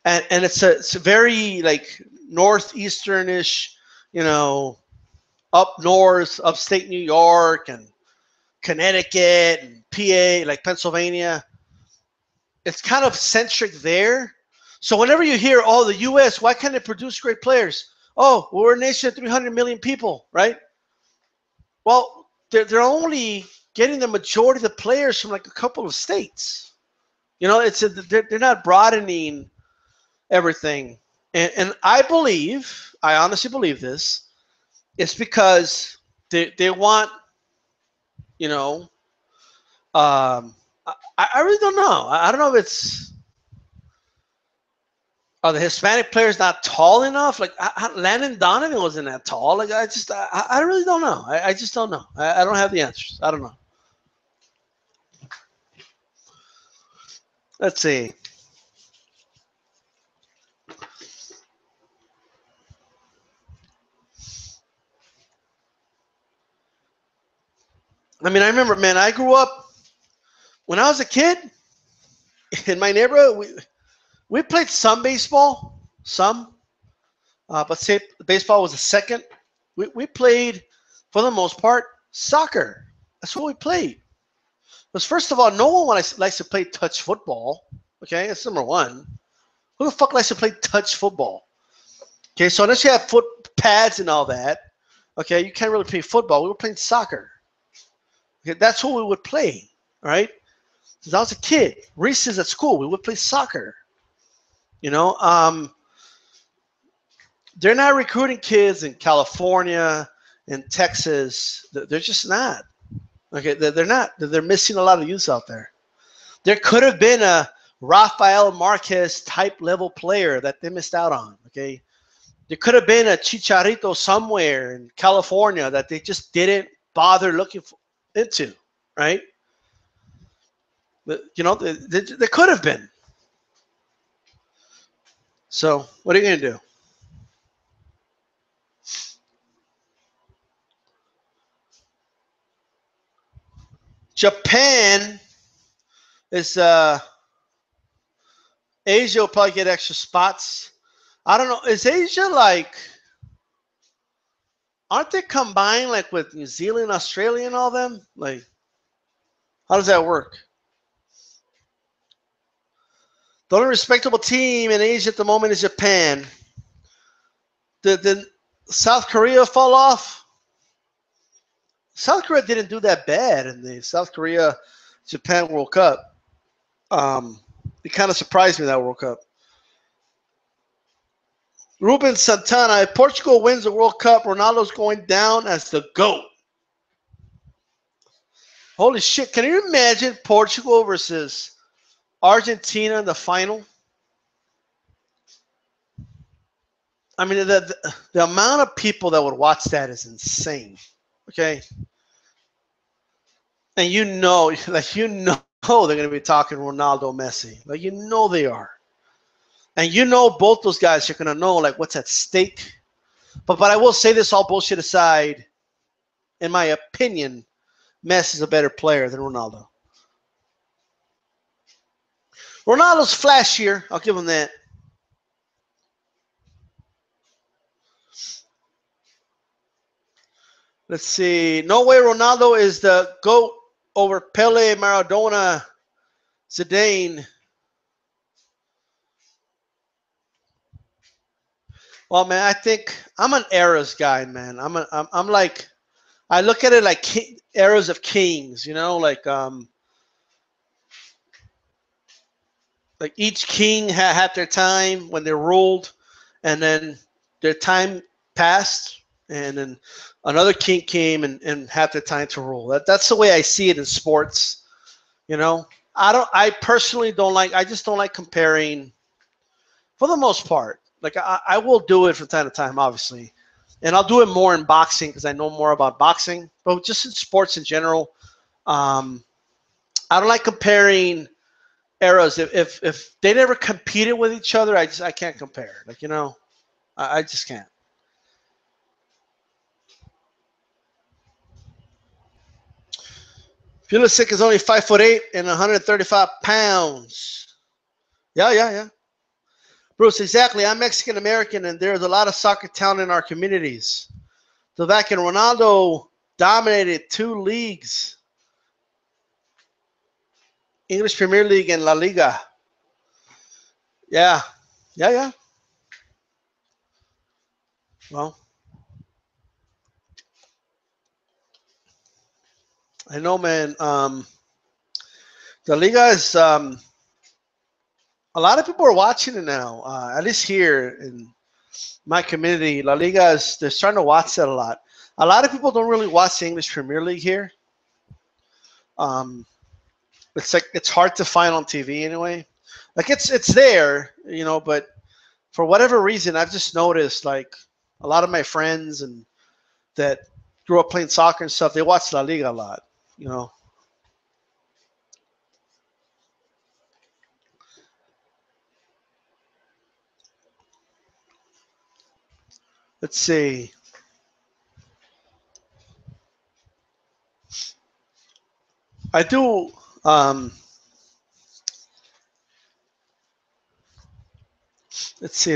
A: And it's a very like northeasternish, you know, up north, upstate New York and Connecticut and PA, like Pennsylvania. It's kind of centric there. So whenever you hear, oh, the U.S., why can't it produce great players? Oh, we're a nation of 300 million people, right? Well, they're only getting the majority of the players from like a couple of states. You know, they're not broadening everything. And I honestly believe this, it's because they want, you know, I really don't know. I don't know if it's, are the Hispanic players not tall enough? Like Landon Donovan wasn't that tall. Like I really don't know. I just don't know. I don't have the answers. I don't know. Let's see. I mean, I remember, man, I grew up, when I was a kid, in my neighborhood, we played some baseball, but say baseball was the second. We played, for the most part, soccer. That's what we played. Because first of all, no one likes to play touch football. Okay, that's number one. Who the fuck likes to play touch football? Okay, so unless you have foot pads and all that, okay, you can't really play football. We were playing soccer. Okay, that's what we would play, all right? Since I was a kid, recess at school, we would play soccer. You know, they're not recruiting kids in California, in Texas. They're just not. Okay, they're not. They're missing a lot of youth out there. There could have been a Rafael Marquez type level player that they missed out on. Okay, there could have been a Chicharito somewhere in California that they just didn't bother looking into, right? You know, there could have been. So what are you going to do? Japan is Asia will probably get extra spots. I don't know. Is Asia like, aren't they combined like with New Zealand, Australia, and all them? Like, how does that work? The only respectable team in Asia at the moment is Japan. Did South Korea fall off? South Korea didn't do that bad in the South Korea-Japan World Cup. It kind of surprised me, that World Cup. Ruben Santana, if Portugal wins the World Cup, Ronaldo's going down as the GOAT. Holy shit. Can you imagine Portugal versus Argentina in the final? I mean, the amount of people that would watch that is insane. Okay? And they're going to be talking Ronaldo, Messi. Like, you know they are. And you know both those guys are going to know, like, what's at stake. But I will say this, all bullshit aside, in my opinion, Messi's a better player than Ronaldo. Ronaldo's flashier. I'll give him that. Let's see. No way Ronaldo is the GOAT over Pele, Maradona, Zidane. Well, man, I think I'm an eras guy, man. I'm like, I look at it like eras of kings, you know, like each king had their time when they ruled, and then their time passed, and then another king came and had their time to rule. That's the way I see it in sports, you know. I personally don't like. I just don't like comparing. For the most part, like I will do it from time to time, obviously, and I'll do it more in boxing because I know more about boxing. But just in sports in general, I don't like comparing eras. If they never competed with each other, I can't compare. Like, you know, I just can't. Pulisic is only 5'8" and 135 pounds. Yeah. Bruce, exactly. I'm Mexican American, and there's a lot of soccer talent in our communities. So back in Ronaldo dominated 2 leagues, English Premier League and La Liga. Yeah. Well, I know, man. The Liga is a lot of people are watching it now. At least here in my community, La Liga they're starting to watch that a lot. A lot of people don't really watch the English Premier League here. It's like it's hard to find on TV anyway. Like it's there, you know, but for whatever reason, I've just noticed like a lot of my friends and that grew up playing soccer and stuff, they watch La Liga a lot, you know. Let's see. I do. Let's see.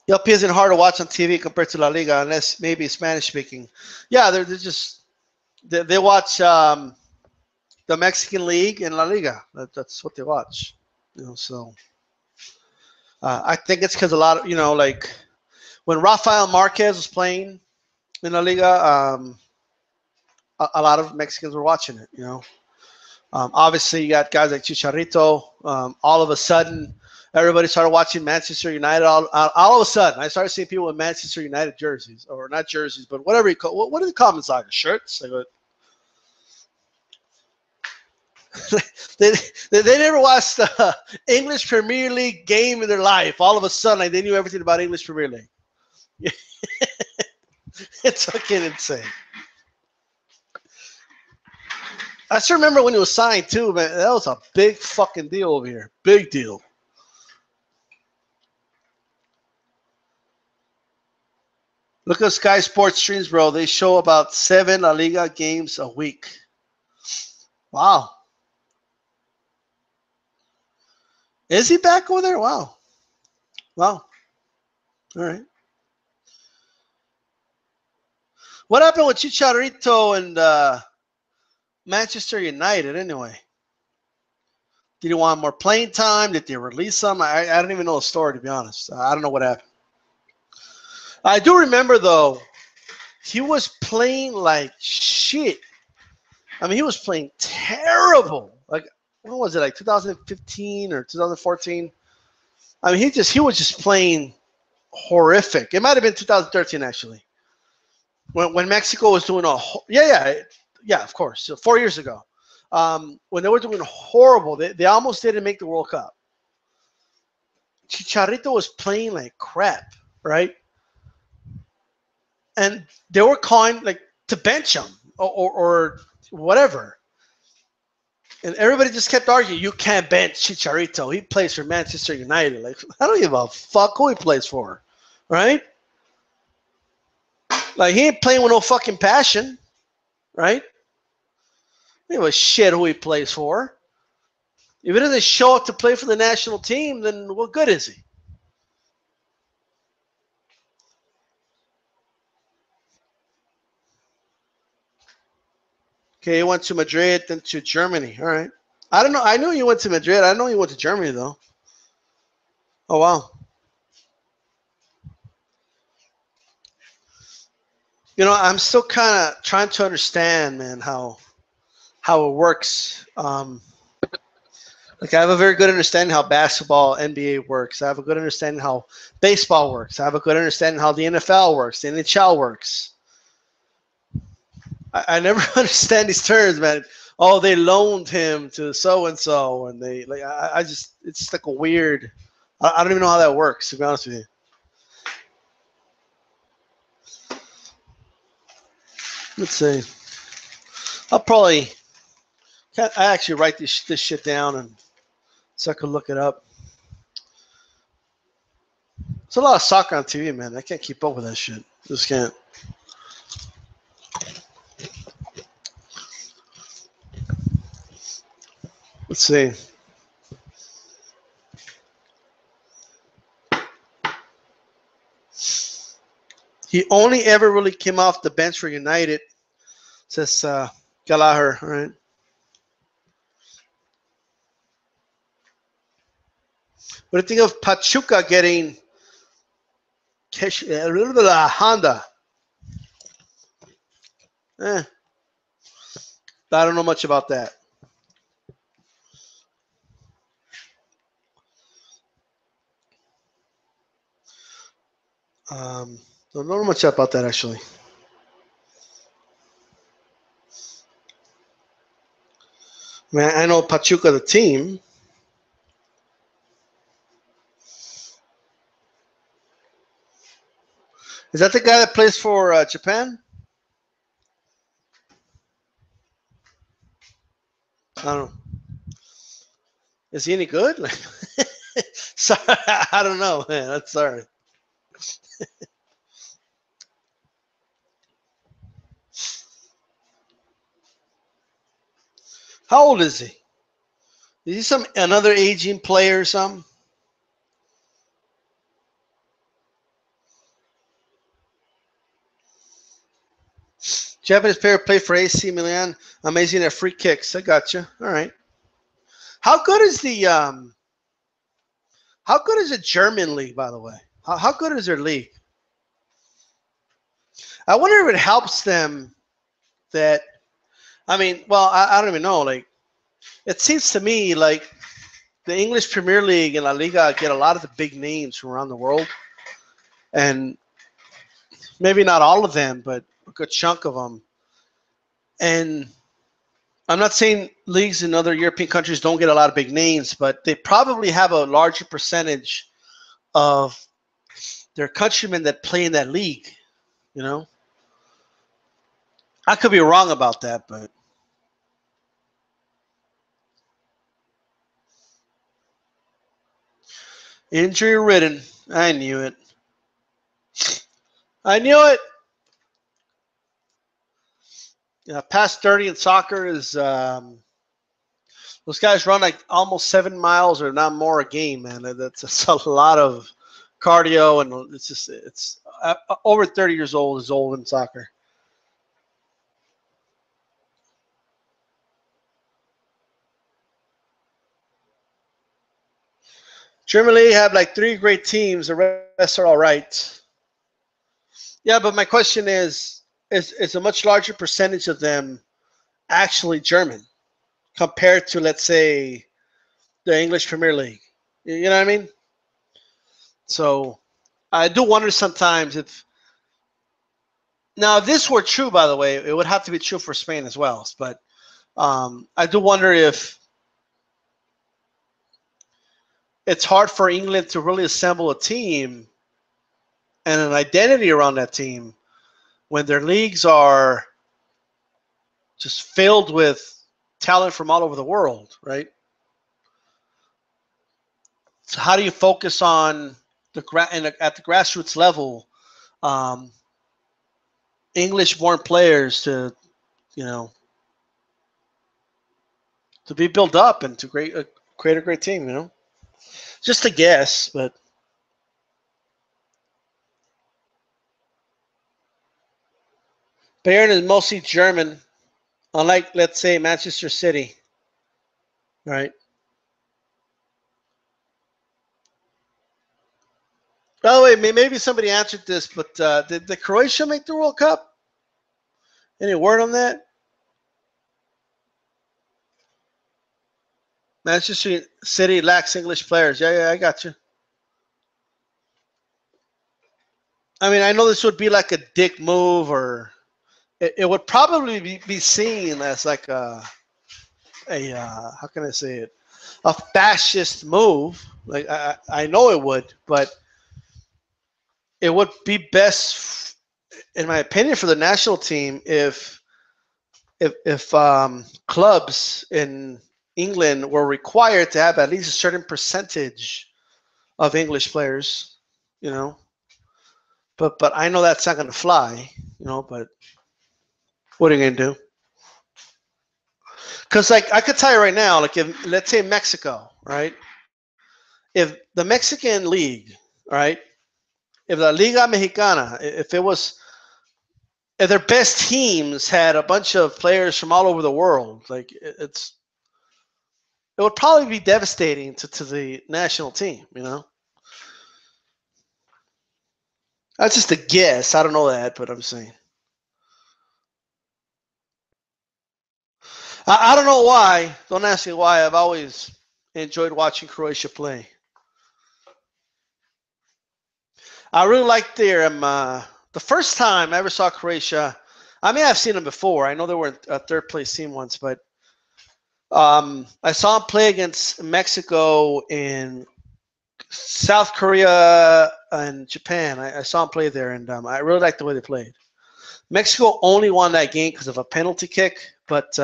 A: LP isn't hard to watch on TV compared to La Liga, unless maybe Spanish speaking. Yeah, they're just they watch the Mexican League and La Liga. That's what they watch. You know, so I think it's because a lot of, you know, like when Rafael Marquez was playing in La Liga, a lot of Mexicans were watching it. You know, obviously you got guys like Chicharito. All of a sudden, everybody started watching Manchester United. All of a sudden, I started seeing people with Manchester United jerseys, or not jerseys, but whatever you call. What do they call them in soccer? Shirts. Like, they never watched the English Premier League game in their life. All of a sudden, like, they knew everything about English Premier League. It's fucking insane. I still remember when he was signed too, man. That was a big fucking deal over here. Big deal. Look at Sky Sports streams, bro. They show about 7 La Liga games a week. Wow. Is he back over there? Wow. All right. What happened with Chicharito and Manchester United anyway? Did he want more playing time? Did they release him? I don't even know the story, to be honest. I don't know what happened. I do remember, though, he was playing like shit I mean, he was playing terrible. Like, when was it? Like 2015 or 2014? I mean, he was just playing horrific. It might have been 2013 actually, when Mexico was doing yeah, of course. So 4 years ago, when they were doing horrible, they almost didn't make the World Cup. Chicharito was playing like crap, right? And they were calling like to bench him or whatever. And everybody just kept arguing, you can't bench Chicharito. He plays for Manchester United. Like, I don't give a fuck who he plays for, right? Like, he ain't playing with no fucking passion, right? He don't give a shit who he plays for. If he doesn't show up to play for the national team, then what good is he? Okay, he went to Madrid, then to Germany. All right. I don't know. I knew you went to Madrid. I know you went to Germany, though. Oh, wow. You know, I'm still kind of trying to understand, man, how it works. Like, I have a very good understanding how basketball, NBA works. I have a good understanding how baseball works. I have a good understanding how the NFL works, the NHL works. I never understand these terms, man. Oh, they loaned him to so-and-so, and they like. I just, it's just like a weird. I don't even know how that works, to be honest with you. Let's see. I'll probably. I actually write this shit down and so I could look it up. There's a lot of soccer on TV, man. I can't keep up with that shit. Just can't. Let's see. He only ever really came off the bench for United, says Gallagher. All right. What do you think of Pachuca getting a little bit of Honda? I don't know much about that. Don't know much about that, actually. Man, I know Pachuca, the team. Is that the guy that plays for Japan? I don't know. Is he any good? Sorry, I don't know, man. I'm sorry. How old is he? Is he another aging player or something? Japanese player played for AC Milan. Amazing at free kicks. I got you. All right. How good is the How good is the German league, by the way? How good is their league? I wonder if it helps them that. I mean, well, I don't even know. Like, it seems to me like the English Premier League and La Liga get a lot of the big names from around the world, and maybe not all of them, but a good chunk of them. And I'm not saying leagues in other European countries don't get a lot of big names, but they probably have a larger percentage of their countrymen that play in that league. You know, I could be wrong about that, but injury ridden. I knew it. I knew it. Yeah, past 30 in soccer is those guys run like almost 7 miles or not more a game, man. That's a lot of cardio, and it's over 30 years old is old in soccer. Germany have like 3 great teams. The rest are all right. Yeah, but my question is a much larger percentage of them actually German compared to, let's say, the English Premier League. You know what I mean? So I do wonder sometimes if now if this were true, by the way, it would have to be true for Spain as well. But I do wonder if it's hard for England to really assemble a team and an identity around that team when their leagues are just filled with talent from all over the world, right? So how do you focus on at the grassroots level, English-born players to, you know, to be built up and to create a great team, you know? Just a guess, but Bayern is mostly German, unlike, let's say, Manchester City, right? By the way, maybe somebody answered this, but did Croatia make the World Cup? Any word on that? Manchester City lacks English players. Yeah, I got you. I mean, I know this would be like a dick move, or it would probably be seen as like a how can I say it? A fascist move. Like I know it would, but it would be best, in my opinion, for the national team if clubs in England were required to have at least a certain percentage of English players, you know. But I know that's not going to fly, you know. But what are you going to do? Because like I could tell you right now, like if let's say Mexico, right? If the Mexican league, right? If the Liga Mexicana, if their best teams had a bunch of players from all over the world, like it would probably be devastating to the national team, you know. That's just a guess. I don't know that, but I'm saying. I don't know why. Don't ask me why. I've always enjoyed watching Croatia play. I really liked the first time I ever saw Croatia. I mean, I've seen them before. I know they were a third place team once, but I saw them play against Mexico in South Korea and Japan. I saw them play there, and I really liked the way they played. Mexico only won that game because of a penalty kick, but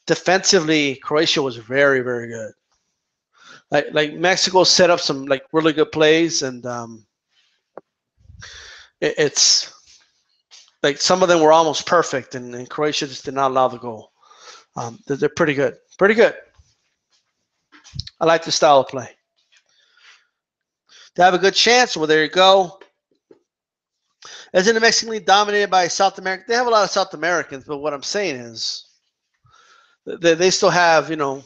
A: defensively, Croatia was very, very good. Like Mexico set up some like really good plays, and it's like some of them were almost perfect, and Croatia just did not allow the goal. They're pretty good, pretty good. I like the style of play. They have a good chance. Well, there you go. Isn't the Mexican League dominated by South America? They have a lot of South Americans, but what I'm saying is they still have, you know,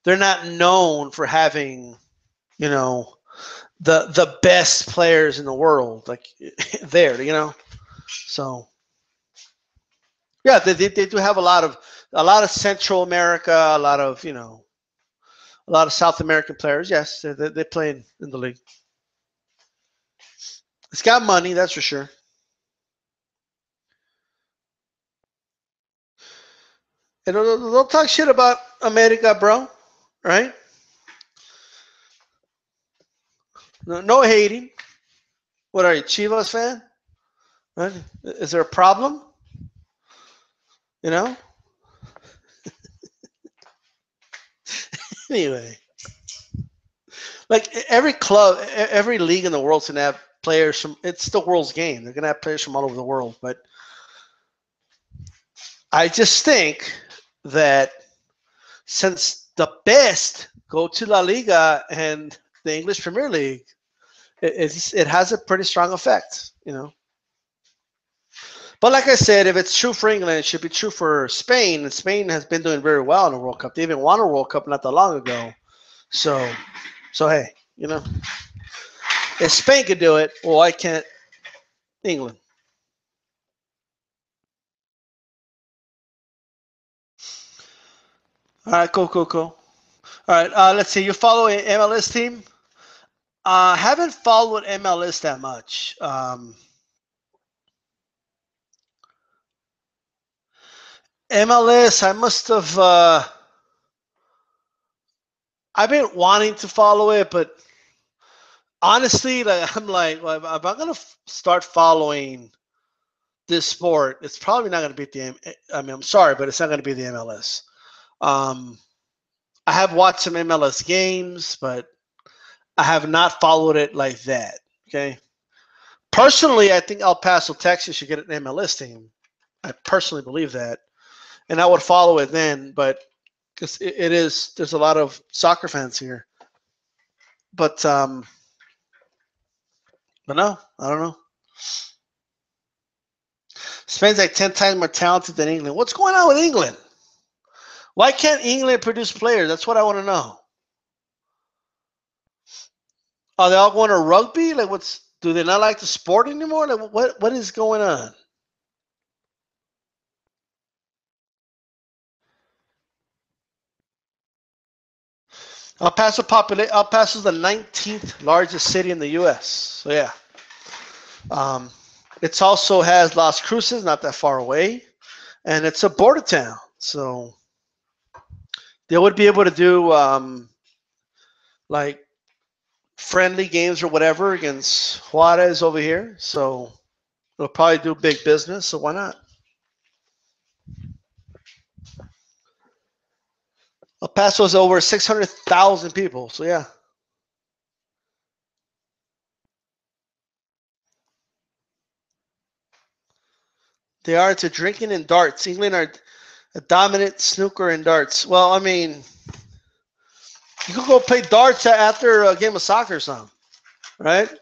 A: they're not known for having, you know, the best players in the world, like there, you know. So yeah, they do have a lot of Central America, a lot of, you know, a lot of South American players. Yes, they play in the league. It's got money, that's for sure. And don't talk shit about America, bro. Right? No hating. What are you, Chivas fan? Right? Is there a problem? You know? Anyway, like every club, every league in the world's gonna have players from. It's the world's game. They're gonna have players from all over the world. But I just think that since the best go to La Liga and the English Premier League, it has a pretty strong effect. You know. But like I said, if it's true for England, it should be true for Spain. And Spain has been doing very well in the World Cup. They even won a World Cup not that long ago. So hey, you know, if Spain could do it, well, why can't England? All right, cool. All right, let's see. You follow an MLS team? Haven't followed MLS that much. MLS, I must have. I've been wanting to follow it, but honestly, like I'm like, well, if I'm gonna start following this sport, it's probably not gonna be the. I mean, I'm sorry, but it's not gonna be the MLS. Um, I have watched some MLS games, but I have not followed it like that. Okay. Personally, I think El Paso, Texas should get an MLS team. I personally believe that, and I would follow it then. But because it is, there's a lot of soccer fans here. But no, I don't know. Spain's like 10 times more talented than England. What's going on with England? Why can't England produce players? That's what I want to know. Are they all going to rugby? Like, do they not like the sport anymore? Like, what is going on? El Paso is the 19th largest city in the U.S. So yeah, it also has Las Cruces, not that far away, and it's a border town. So they would be able to do like friendly games or whatever against Juarez over here. So they'll probably do big business. So why not? El Paso is over 600,000 people. So yeah. They are to drinking and darts. England are a dominant snooker and darts. Well, I mean, you could go play darts after a game of soccer or something, right?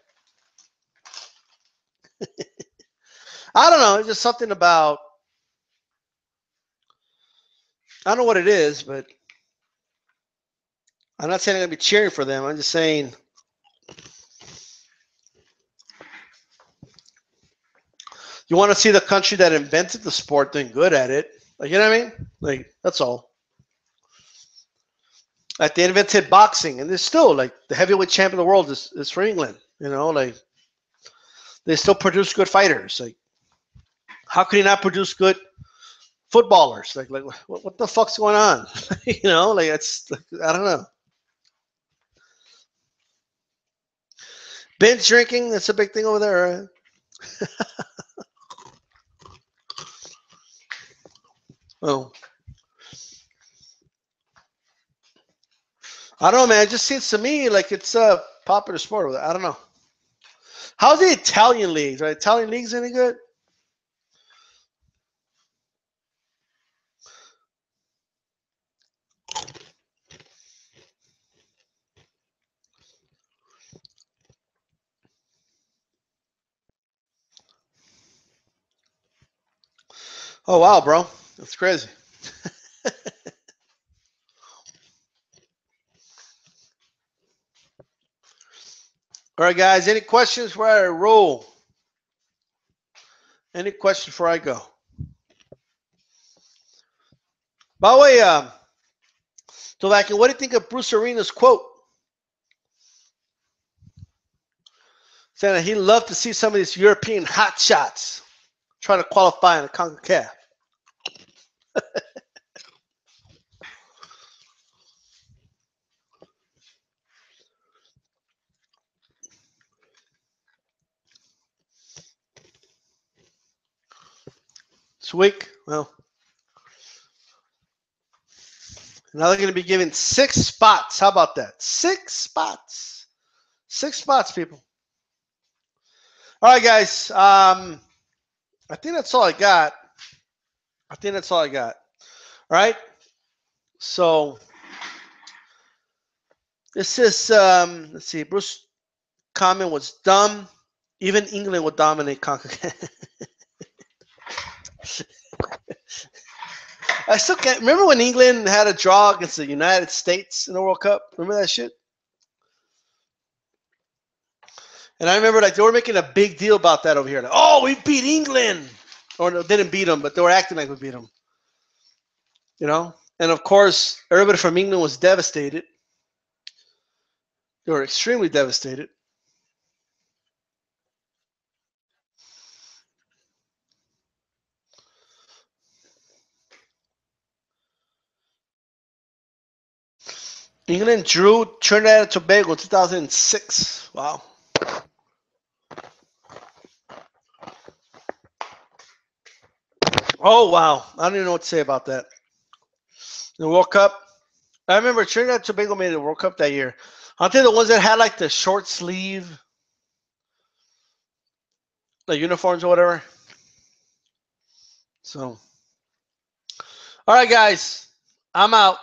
A: I don't know. It's just something about, I don't know what it is, but I'm not saying I'm going to be cheering for them. I'm just saying you want to see the country that invented the sport doing good at it. Like, you know what I mean? Like, that's all. Like, they invented boxing, and there's still, like, the heavyweight champion of the world is for England. You know, like, they still produce good fighters. Like, how can you not produce good footballers? Like what the fuck's going on? You know, like, it's, I don't know. Binge drinking, that's a big thing over there, right? Oh, I don't know, man. It just seems to me like it's a popular sport. I don't know. How's the Italian leagues? Are Italian leagues any good? Oh wow, bro, that's crazy. All right, guys. Any questions before I roll? Any questions before I go? By the way, so like, what do you think of Bruce Arena's quote? Saying that he loved to see some of these European hot shots trying to qualify in the CONCACAF. This week, well, now they're going to be given 6 spots. How about that? 6 spots. 6 spots, people. All right, guys. I think that's all I got. All right. So this is, let's see. Bruce comment was dumb. Even England would dominate CONCACAF. I still can't remember when England had a draw against the United States in the World Cup. Remember that shit? And I remember, like, they were making a big deal about that over here. Like, oh, we beat England. Or no, didn't beat them, but they were acting like we beat them. You know? And of course, everybody from England was devastated. They were extremely devastated. England drew Trinidad and Tobago 2006. Wow. Oh, wow. I don't even know what to say about that. The World Cup. I remember Trinidad and Tobago made the World Cup that year. Aren't they the ones that had like the short sleeve, the uniforms or whatever? So, all right, guys. I'm out.